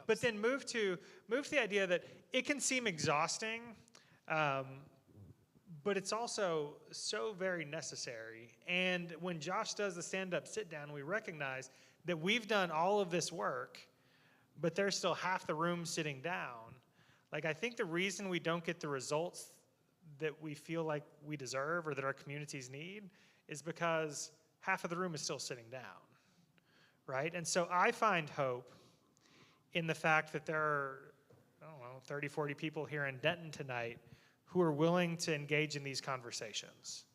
[SPEAKER 3] but then move to the idea that it can seem exhausting, but it's also so very necessary. And when Josh does the stand-up sit-down, we recognize that we've done all of this work, but there's still half the room sitting down. Like, I think the reason we don't get the results that we feel like we deserve or that our communities need is because half of the room is still sitting down. Right? And so I find hope in the fact that there are, 30, 40 people here in Denton tonight who are willing to engage in these conversations.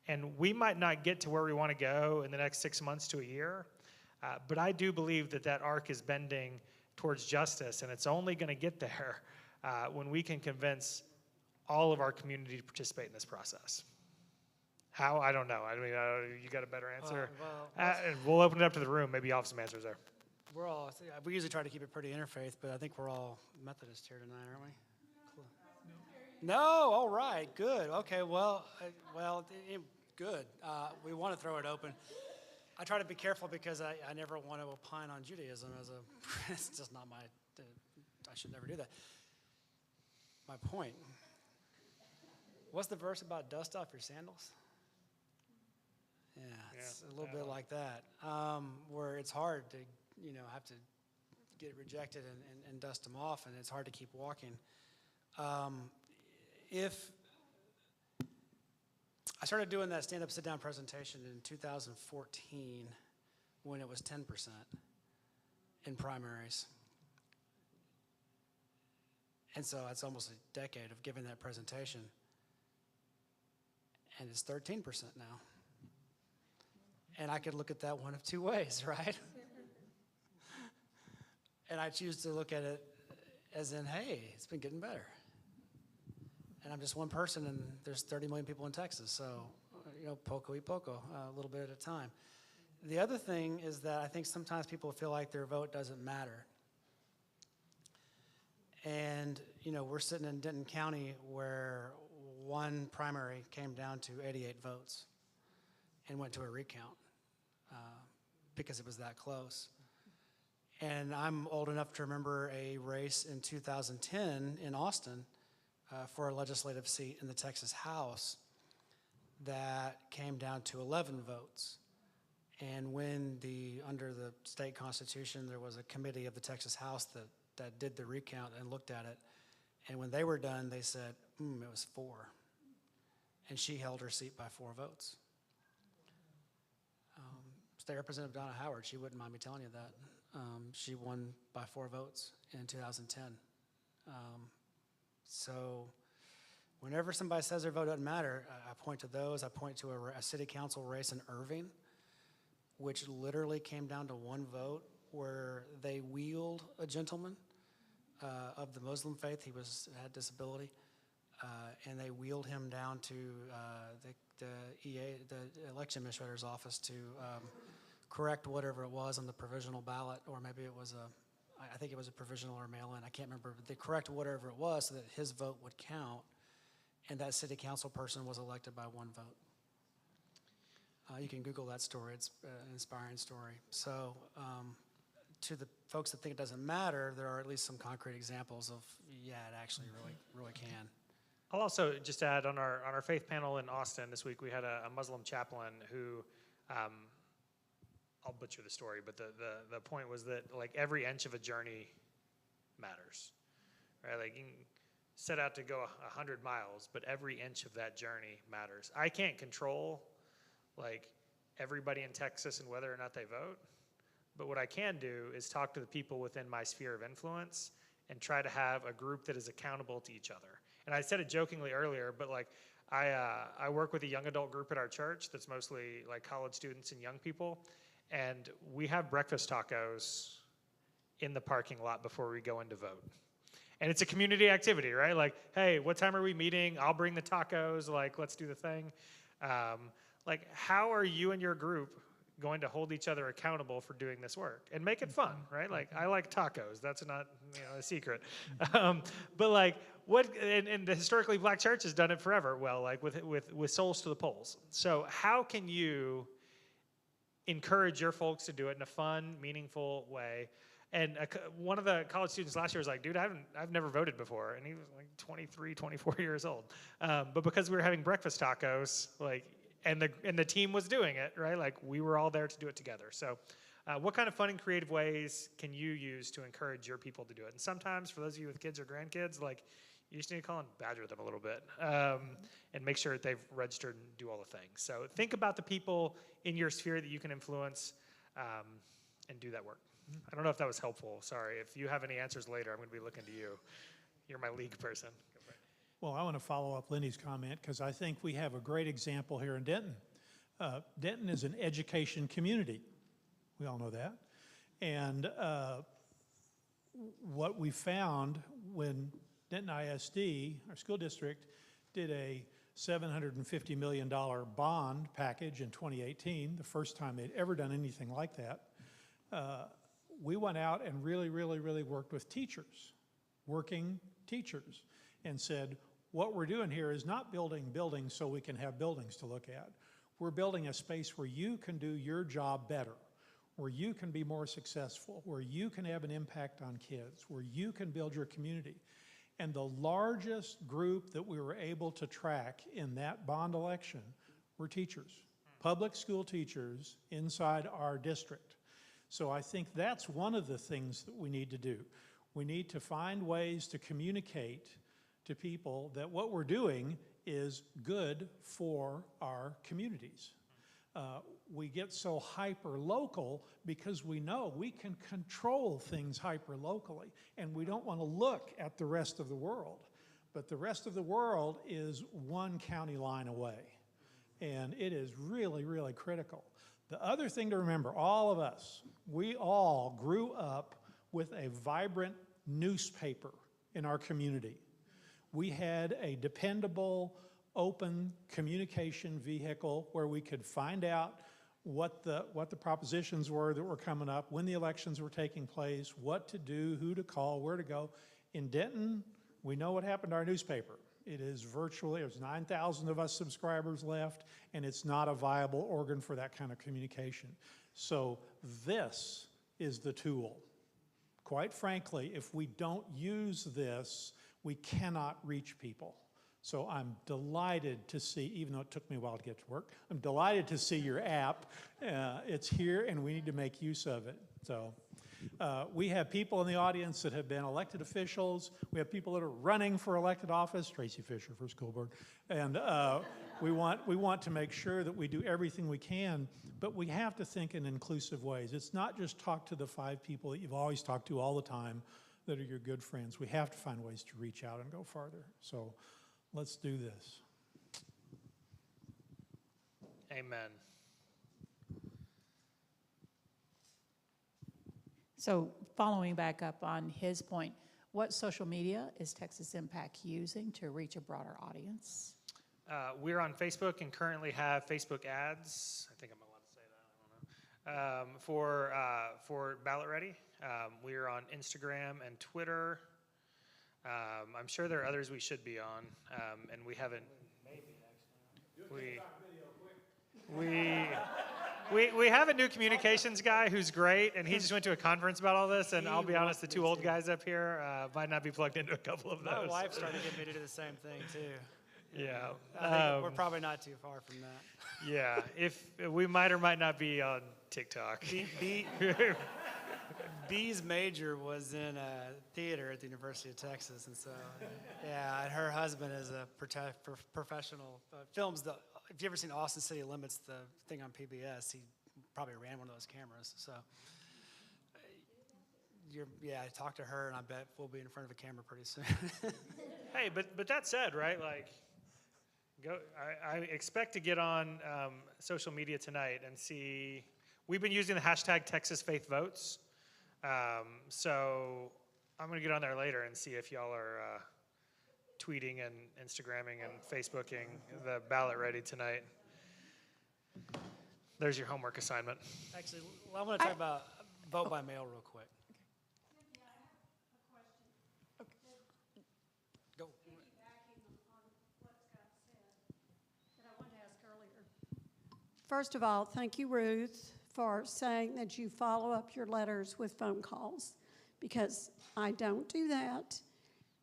[SPEAKER 3] And we might not get to where we want to go in the next 6 months to a year, but I do believe that arc is bending towards justice, and it's only going to get there when we can convince all of our community to participate in this process. How? I don't know. I mean, you got a better answer? And we'll open it up to the room. Maybe you'll have some answers there.
[SPEAKER 6] We usually try to keep it pretty interfaith, but I think we're all Methodist here tonight, aren't we? No, all right, good. Okay, good. We want to throw it open. I try to be careful because I never want to opine on Judaism it's just not I should never do that. My point. What's the verse about dust off your sandals? Yeah, it's a little bit like that, where it's hard to, have to get rejected and dust them off, and it's hard to keep walking. If I started doing that stand-up, sit-down presentation in 2014 when it was 10% in primaries. And so that's almost a decade of giving that presentation. And it's 13% now. And I could look at that one of 2 ways, right? And I choose to look at it as in, hey, it's been getting better. And I'm just one person, and there's 30 million people in Texas, so, poco y poco, a little bit at a time. The other thing is that I think sometimes people feel like their vote doesn't matter. And, we're sitting in Denton County where one primary came down to 88 votes and went to a recount. Because it was that close. And I'm old enough to remember a race in 2010 in Austin for a legislative seat in the Texas House that came down to 11 votes. And when under the state constitution, there was a committee of the Texas House that did the recount and looked at it. And when they were done, they said, it was 4. And she held her seat by 4 votes. State Representative Donna Howard, she wouldn't mind me telling you that. She won by 4 votes in 2010. So whenever somebody says their vote doesn't matter, I point to those. I point to a city council race in Irving, which literally came down to 1 vote, where they wheeled a gentleman of the Muslim faith. He had disability. And they wheeled him down to the election administrator's office to correct whatever it was on the provisional ballot, or maybe it was I think it was a provisional or mail-in, I can't remember, but they correct whatever it was so that his vote would count, and that city council person was elected by one vote. You can Google that story, it's an inspiring story. So to the folks that think it doesn't matter, there are at least some concrete examples of, yeah, it actually really can.
[SPEAKER 3] I'll also just add on our faith panel in Austin this week, we had a Muslim chaplain who, I'll butcher the story, but the point was that like every inch of a journey matters, right? Like you can set out to go 100 miles, but every inch of that journey matters. I can't control like everybody in Texas and whether or not they vote, but what I can do is talk to the people within my sphere of influence and try to have a group that is accountable to each other. And I said it jokingly earlier, but like I work with a young adult group at our church that's mostly like college students and young people, and we have breakfast tacos in the parking lot before we go in to vote. And it's a community activity, right? Like, hey, what time are we meeting? I'll bring the tacos, like, let's do the thing. Like, how are you and your group going to hold each other accountable for doing this work and make it fun, right? Like, I like tacos. That's not, a secret. But like, and the historically black church has done it forever. Well, like with Souls to the Polls. So how can you encourage your folks to do it in a fun, meaningful way? And one of the college students last year was like, dude, I've never voted before. And he was like 23, 24 years old. But because we were having breakfast tacos, like, and the team was doing it, right? Like we were all there to do it together. So what kind of fun and creative ways can you use to encourage your people to do it? And sometimes for those of you with kids or grandkids, like you just need to call and badger them a little bit and make sure that they've registered and do all the things. So think about the people in your sphere that you can influence and do that work. I don't know if that was helpful. Sorry. If you have any answers later, I'm going to be looking to you. You're my league person.
[SPEAKER 13] Well, I want to follow up Lindy's comment because I think we have a great example here in Denton. Denton is an education community. We all know that. And what we found when Denton ISD, our school district, did a $750 million bond package in 2018, the first time they'd ever done anything like that. We went out and really worked with teachers, working teachers, and said, what we're doing here is not building buildings so we can have buildings to look at. We're building a space where you can do your job better, where you can be more successful, where you can have an impact on kids, where you can build your community. And the largest group that we were able to track in that bond election were teachers, public school teachers inside our district. So I think that's one of the things that we need to do. We need to find ways to communicate to people that what we're doing is good for our communities. We get so hyper-local because we know we can control things hyper-locally, and we don't want to look at the rest of the world. But the rest of the world is one county line away, and it is really critical. The other thing to remember, all of us, we all grew up with a vibrant newspaper in our community. We had a dependable, open communication vehicle where we could find out what the propositions were that were coming up, when the elections were taking place, what to do, who to call, where to go. In Denton, we know what happened to our newspaper. It is virtually, there's 9,000 of us subscribers left, and it's not a viable organ for that kind of communication. So this is the tool. Quite frankly, if we don't use this, we cannot reach people. So I'm delighted to see, even though it took me a while to get to work, I'm delighted to see your app. It's here and we need to make use of it. So we have people in the audience that have been elected officials. We have people that are running for elected office, Tracy Fisher for school board. And we want to make sure that we do everything we can, but we have to think in inclusive ways. It's not just talk to the 5 people that you've always talked to all the time that are your good friends. We have to find ways to reach out and go farther. So let's do this.
[SPEAKER 3] Amen.
[SPEAKER 14] So following back up on his point, what social media is Texas Impact using to reach a broader audience?
[SPEAKER 3] We're on Facebook and currently have Facebook ads. I think I'm allowed to say that. I don't know. For Ballot Ready. We are on Instagram and Twitter. I'm sure there are others we should be on, and we haven't. We have a new communications guy who's great, and he just went to a conference about all this. And I'll be honest, the two old guys up here might not be plugged into a couple of
[SPEAKER 6] My
[SPEAKER 3] those.
[SPEAKER 6] wife's trying to get me to do the same thing too.
[SPEAKER 3] Yeah.
[SPEAKER 6] I think we're probably not too far from that.
[SPEAKER 3] Yeah, if we might or might not be on TikTok.
[SPEAKER 6] B's major was in theater at the University of Texas, and so yeah, and her husband is a professional films. If you ever seen Austin City Limits, the thing on PBS, he probably ran one of those cameras. So I talked to her, and I bet we'll be in front of a camera pretty soon.
[SPEAKER 3] Hey, but that said, right? Like, I expect to get on social media tonight and see. We've been using the hashtag Texas Faith Votes. So I'm going to get on there later and see if y'all are tweeting and Instagramming and Facebooking the ballot ready tonight. There's your homework assignment.
[SPEAKER 6] Actually, I want to talk about vote by mail real quick. Go.
[SPEAKER 4] First of all, thank you, Ruth, for saying that you follow up your letters with phone calls, because I don't do that,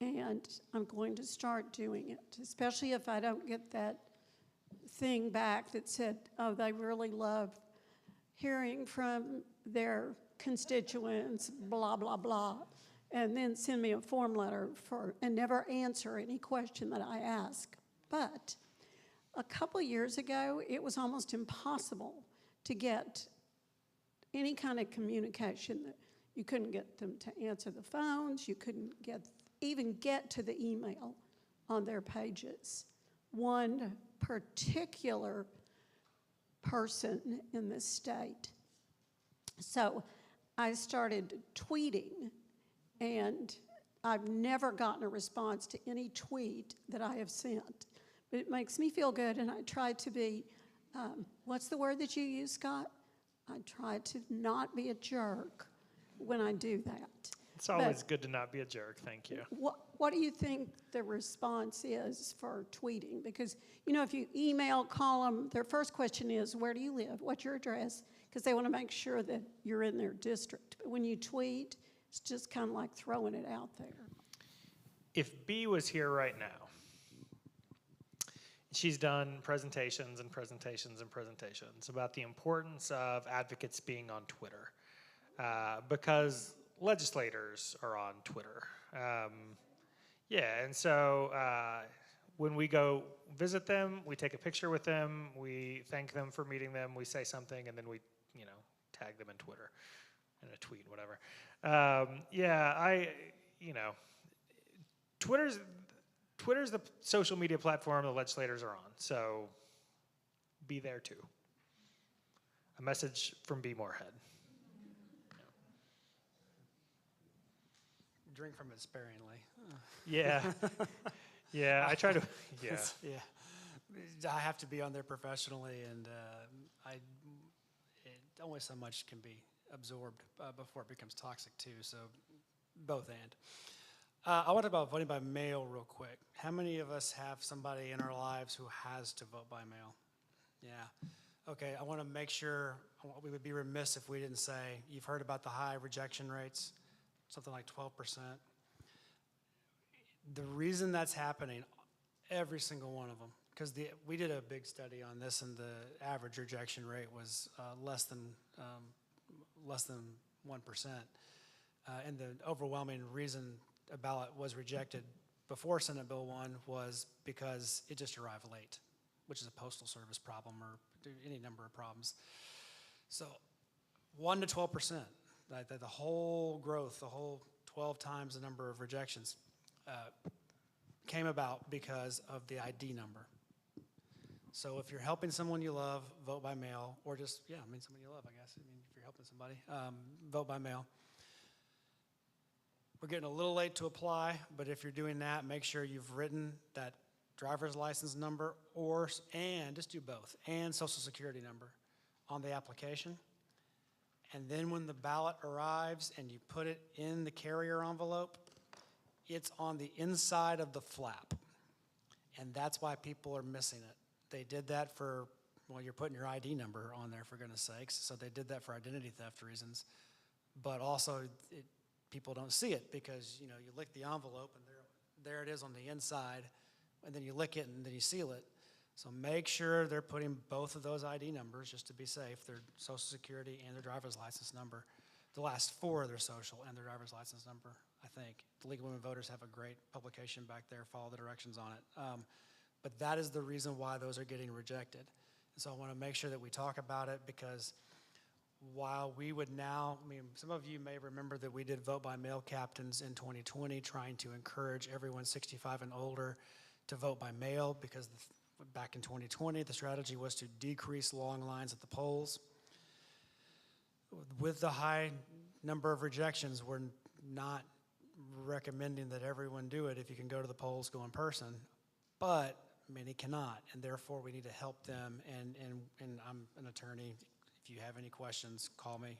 [SPEAKER 4] and I'm going to start doing it, especially if I don't get that thing back that said, oh, they really love hearing from their constituents, blah, blah, blah, and then send me a form letter and never answer any question that I ask. But a couple years ago, it was almost impossible to get any kind of communication. You couldn't get them to answer the phones. You couldn't even get to the email on their pages. One particular person in the state. So I started tweeting, and I've never gotten a response to any tweet that I have sent. But it makes me feel good, and I try to be, what's the word that you use, Scott? I try to not be a jerk when I do that.
[SPEAKER 3] It's always good to not be a jerk. Thank you.
[SPEAKER 4] What do you think the response is for tweeting? Because, if you email, call them, their first question is, where do you live? What's your address? Because they want to make sure that you're in their district. But when you tweet, it's just kind of like throwing it out there.
[SPEAKER 3] If B was here right now, she's done presentations and presentations and presentations about the importance of advocates being on Twitter because legislators are on Twitter. And so when we go visit them, we take a picture with them, we thank them for meeting them, we say something, and then we, tag them in Twitter, in a tweet, whatever. Twitter's the social media platform the legislators are on, so be there too. A message from B. Moorhead.
[SPEAKER 6] Drink from it sparingly.
[SPEAKER 3] Yeah. Yeah, I try to, yeah.
[SPEAKER 6] I have to be on there professionally, and only so much can be absorbed before it becomes toxic too, so both and. I want to talk about voting by mail real quick. How many of us have somebody in our lives who has to vote by mail? Yeah. Okay, I want to make sure, we would be remiss if we didn't say, you've heard about the high rejection rates, something like 12%. The reason that's happening, every single one of them, because we did a big study on this, and the average rejection rate was less than 1%. And the overwhelming reason a ballot was rejected before Senate Bill 1 was because it just arrived late, which is a postal service problem or any number of problems. So 1 to 12%, the whole growth, the whole 12 times the number of rejections came about because of the ID number. So if you're helping someone you love, vote by mail, or just, someone you love, I guess. If you're helping somebody, vote by mail. We're getting a little late to apply, but if you're doing that, make sure you've written that driver's license number and just do both, and social security number on the application. And then when the ballot arrives and you put it in the carrier envelope, it's on the inside of the flap. And that's why people are missing it. They did that for, well, you're putting your ID number on there, for goodness sakes. So they did that for identity theft reasons. But also, people don't see it because, you lick the envelope and there it is on the inside, and then you lick it and then you seal it. So make sure they're putting both of those ID numbers, just to be safe, their social security and their driver's license number, the last four of their social and their driver's license number, I think. The League of Women Voters have a great publication back there, follow the directions on it. But that is the reason why those are getting rejected. And so I want to make sure that we talk about it, because while we would now, some of you may remember that we did vote by mail captains in 2020, trying to encourage everyone 65 and older to vote by mail, because back in 2020, the strategy was to decrease long lines at the polls. With the high number of rejections, we're not recommending that everyone do it. If you can go to the polls, go in person, but many cannot, and therefore we need to help them, and I'm an attorney. If you have any questions, call me,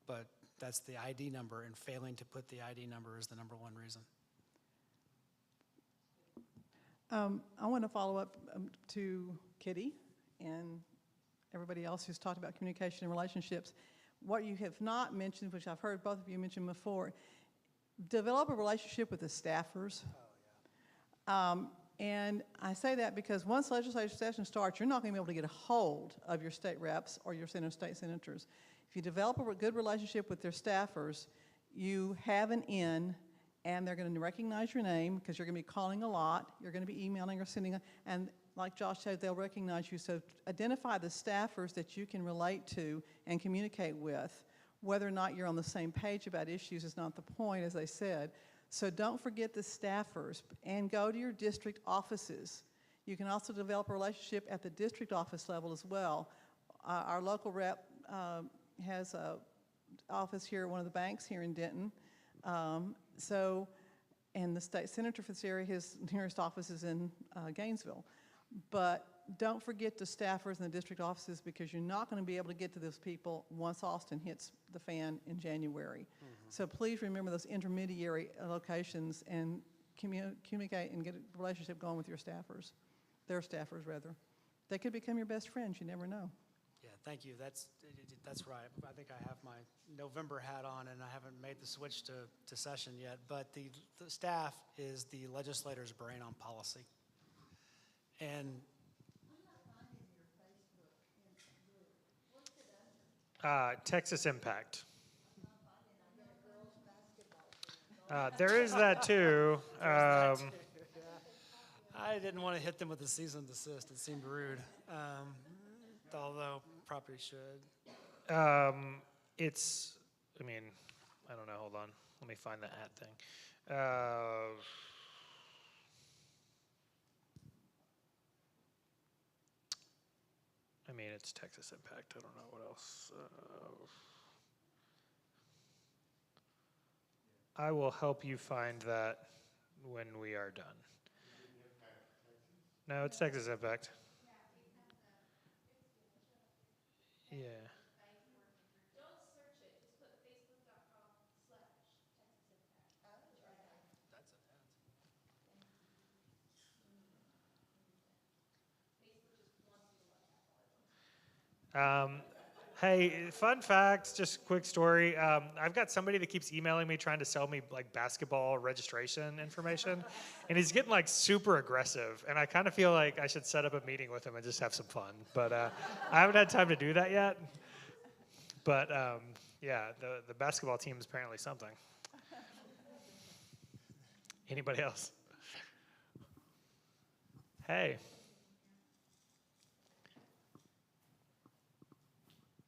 [SPEAKER 6] but that's the ID number, and failing to put the ID number is the number one reason.
[SPEAKER 8] I want to follow up to Kitty and everybody else who's talked about communication and relationships. What you have not mentioned, which I've heard both of you mention before, develop a relationship with the staffers. And I say that because once legislative session starts, you're not going to be able to get a hold of your state reps or your state senators. If you develop a good relationship with their staffers, you have an in, and they're going to recognize your name because you're going to be calling a lot. You're going to be emailing or sending, and like Josh said, they'll recognize you. So identify the staffers that you can relate to and communicate with. Whether or not you're on the same page about issues is not the point, as they said. So don't forget the staffers, and go to your district offices. You can also develop a relationship at the district office level as well. Our local rep has an office here at one of the banks here in Denton. And the state senator for this area, his nearest office is in Gainesville. But don't forget the staffers in the district offices, because you're not going to be able to get to those people once Austin hits the fan in January. Mm-hmm. So please remember those intermediary locations and communicate and get a relationship going with your staffers, their staffers rather. They could become your best friends, you never know.
[SPEAKER 6] Yeah, thank you. That's right. I think I have my November hat on, and I haven't made the switch to session yet. But the staff is the legislator's brain on policy. And
[SPEAKER 3] Texas Impact. There is that too.
[SPEAKER 6] I didn't want to hit them with a cease and desist. It seemed rude, although probably should.
[SPEAKER 3] I don't know. Hold on. Let me find the at thing. It's Texas Impact. I don't know what else. I will help you find that when we are done. No, it's Texas Impact. Yeah.
[SPEAKER 5] Don't search it, just put facebook.com/TexasImpact.
[SPEAKER 6] That's it.
[SPEAKER 5] Facebook just wants you to let that all at once.
[SPEAKER 3] Hey, fun fact, just quick story. I've got somebody that keeps emailing me trying to sell me basketball registration information, and he's getting super aggressive. And I kind of feel like I should set up a meeting with him and just have some fun. But I haven't had time to do that yet. But yeah, the basketball team is apparently something. Anybody else? Hey.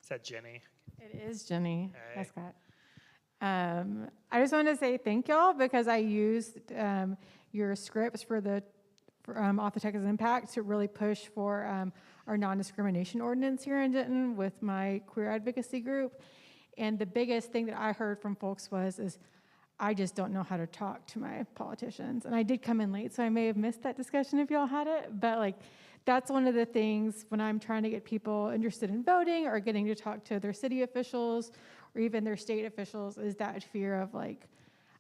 [SPEAKER 3] Is that Jenny?
[SPEAKER 15] It is Jenny.
[SPEAKER 3] Hey.
[SPEAKER 15] Hi, Scott. I just want to say thank y'all, because I used your scripts off the Texas Impact to really push for our non-discrimination ordinance here in Denton with my queer advocacy group. And the biggest thing that I heard from folks is I just don't know how to talk to my politicians. And I did come in late, so I may have missed that discussion if y'all had it. But like, that's one of the things when I'm trying to get people interested in voting or getting to talk to their city officials or even their state officials, is that fear of like,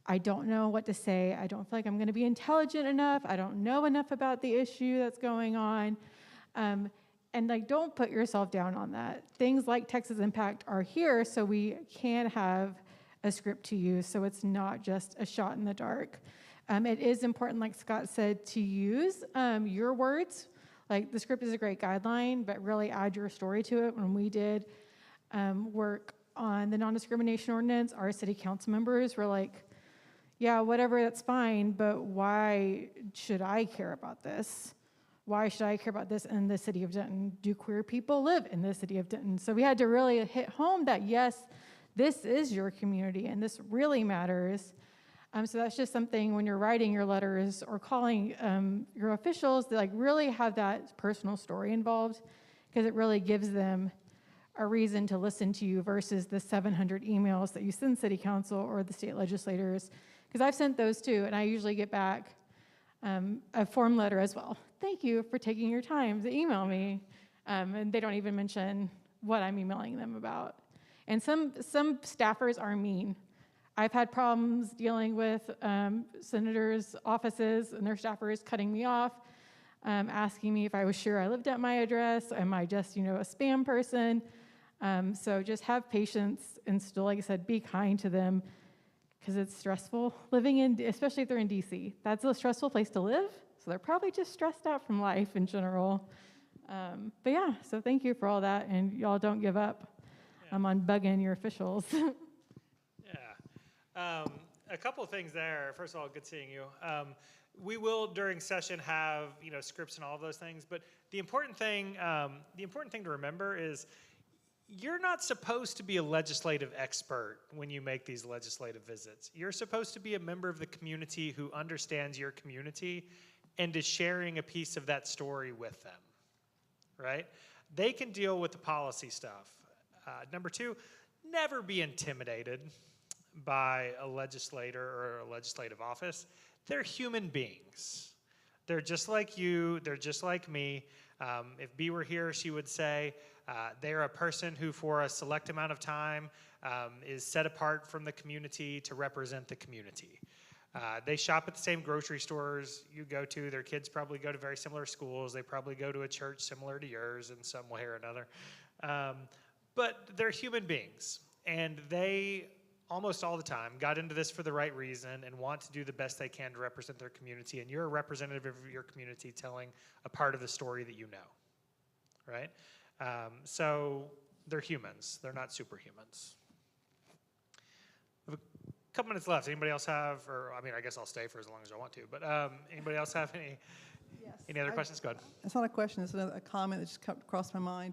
[SPEAKER 15] I don't know what to say. I don't feel like I'm going to be intelligent enough. I don't know enough about the issue that's going on. And like, don't put yourself down on that. Things like Texas Impact are here so we can have a script to use, so it's not just a shot in the dark. It is important, like Scott said, to use your words. Like, the script is a great guideline, but really add your story to it. When we did work on the non-discrimination ordinance, our city council members were like, yeah, whatever, that's fine, but why should I care about this? Why should I care about this in the city of Denton? Do queer people live in the city of Denton? So we had to really hit home that, yes, this is your community and this really matters. So that's just something when you're writing your letters or calling your officials, to like really have that personal story involved, because it really gives them a reason to listen to you versus the 700 emails that you send city council or the state legislators. Because I've sent those too, and I usually get back a form letter as well. Thank you for taking your time to email me. And they don't even mention what I'm emailing them about. And some staffers are mean. I've had problems dealing with senators' offices and their staffers cutting me off, asking me if I was sure I lived at my address. Am I just, a spam person? So just have patience and still, like I said, be kind to them, because it's stressful living in, especially if they're in DC. That's a stressful place to live, so they're probably just stressed out from life in general. But yeah, so thank you for all that, and y'all don't give up on bugging your officials.
[SPEAKER 3] A couple of things there. First of all, good seeing you. We will during session have scripts and all of those things, but the important thing to remember is you're not supposed to be a legislative expert when you make these legislative visits. You're supposed to be a member of the community who understands your community and is sharing a piece of that story with them, right? They can deal with the policy stuff. Number two, never be intimidated by a legislator or a legislative office. They're human beings. They're just like you, they're just like me. If Bea were here, she would say, they're a person who for a select amount of time is set apart from the community to represent the community. They shop at the same grocery stores you go to. Their kids probably go to very similar schools. They probably go to a church similar to yours in some way or another. But they're human beings, and they almost all the time got into this for the right reason and want to do the best they can to represent their community, and you're a representative of your community telling a part of the story that you know, right? So they're humans. They're not superhumans. We have a couple minutes left. Anybody else have, or I mean, I guess I'll stay for as long as I want to, but anybody else have any other questions? Go ahead.
[SPEAKER 8] It's not a question, it's a comment that just crossed my mind.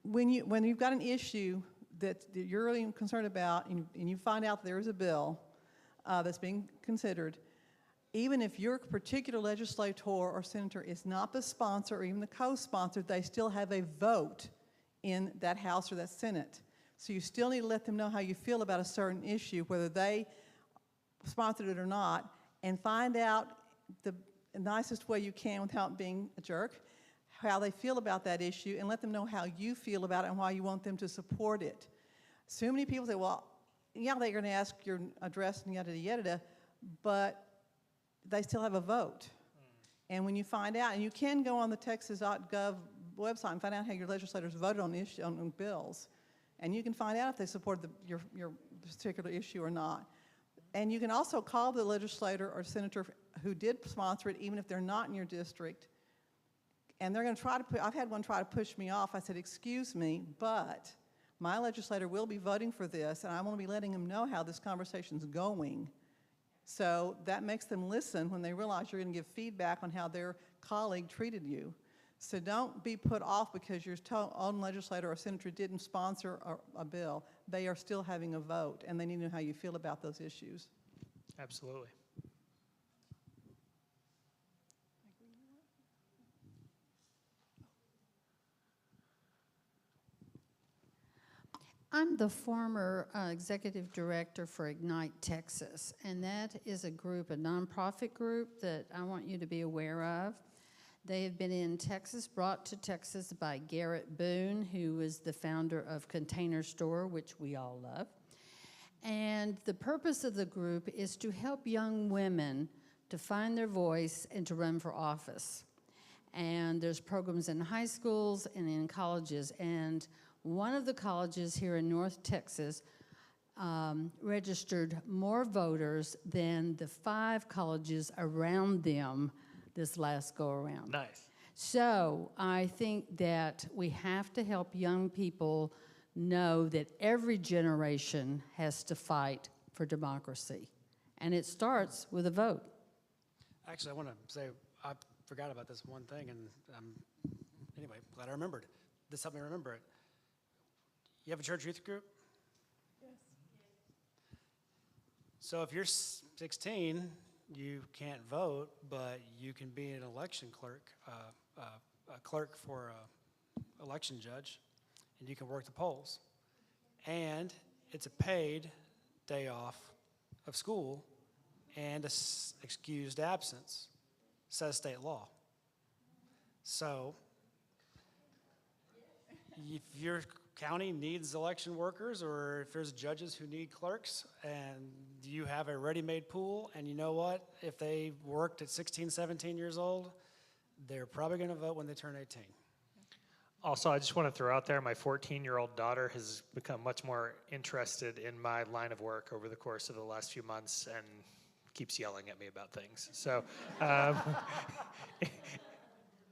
[SPEAKER 8] When you've got an issue that you're really concerned about and you find out there is a bill that's being considered, even if your particular legislator or senator is not the sponsor or even the co-sponsor, they still have a vote in that House or that Senate. So you still need to let them know how you feel about a certain issue, whether they sponsored it or not, and find out the nicest way you can without being a jerk, how they feel about that issue, and let them know how you feel about it and why you want them to support it. So many people say, well, yeah, they're going to ask your address and yada, yada, yada, but they still have a vote. And when you find out, and you can go on the texas.gov website and find out how your legislators voted on bills, and you can find out if they support your particular issue or not. And you can also call the legislator or senator who did sponsor it, even if they're not in your district, and they're going to try to I've had one try to push me off. I said, excuse me, but my legislator will be voting for this, and I want to be letting them know how this conversation's going. So that makes them listen when they realize you're going to give feedback on how their colleague treated you. So don't be put off because your own legislator or senator didn't sponsor a bill. They are still having a vote, and they need to know how you feel about those issues.
[SPEAKER 3] Absolutely.
[SPEAKER 4] I'm the former executive director for Ignite Texas, and that is a group, a nonprofit group that I want you to be aware of. They have been in Texas, brought to Texas by Garrett Boone, who is the founder of Container Store, which we all love. And the purpose of the group is to help young women to find their voice and to run for office. And there's programs in high schools and in colleges. And one of the colleges here in North Texas registered more voters than the 5 colleges around them this last go-around.
[SPEAKER 3] Nice.
[SPEAKER 4] So I think that we have to help young people know that every generation has to fight for democracy. And it starts with a vote.
[SPEAKER 6] Actually, I want to say, I forgot about this one thing, and anyway, glad I remembered. This helped me remember it. You have a church youth group?
[SPEAKER 15] Yes.
[SPEAKER 6] So if you're 16, you can't vote, but you can be an election clerk, a clerk for an election judge, and you can work the polls. And it's a paid day off of school and an excused absence, says state law. So if your county needs election workers, or if there's judges who need clerks, and you have a ready-made pool, and you know what? If they worked at 16, 17 years old, they're probably going to vote when they turn 18.
[SPEAKER 3] Also, I just want to throw out there, my 14-year-old daughter has become much more interested in my line of work over the course of the last few months and keeps yelling at me about things. So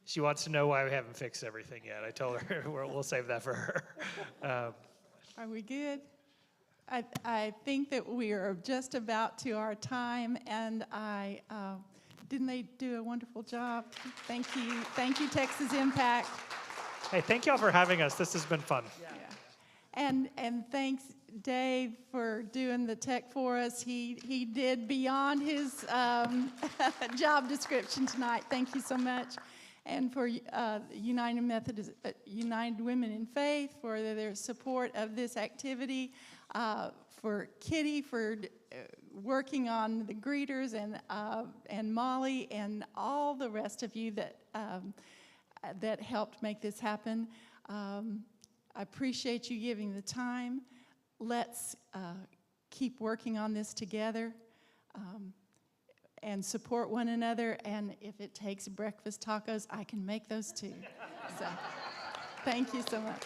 [SPEAKER 3] she wants to know why we haven't fixed everything yet. I told her we'll save that for her.
[SPEAKER 14] Are we good? I think that we are just about to our time, and didn't they do a wonderful job? Thank you, Texas Impact.
[SPEAKER 3] Hey, thank y'all for having us. This has been fun.
[SPEAKER 14] Yeah. And thanks, Dave, for doing the tech for us. He did beyond his job description tonight. Thank you so much. And for United Women in Faith for their support of this activity, for Kitty for working on the greeters, and Molly and all the rest of you that helped make this happen. I appreciate you giving the time. Let's keep working on this together. And support one another, and if it takes breakfast tacos, I can make those too. So, thank you so much.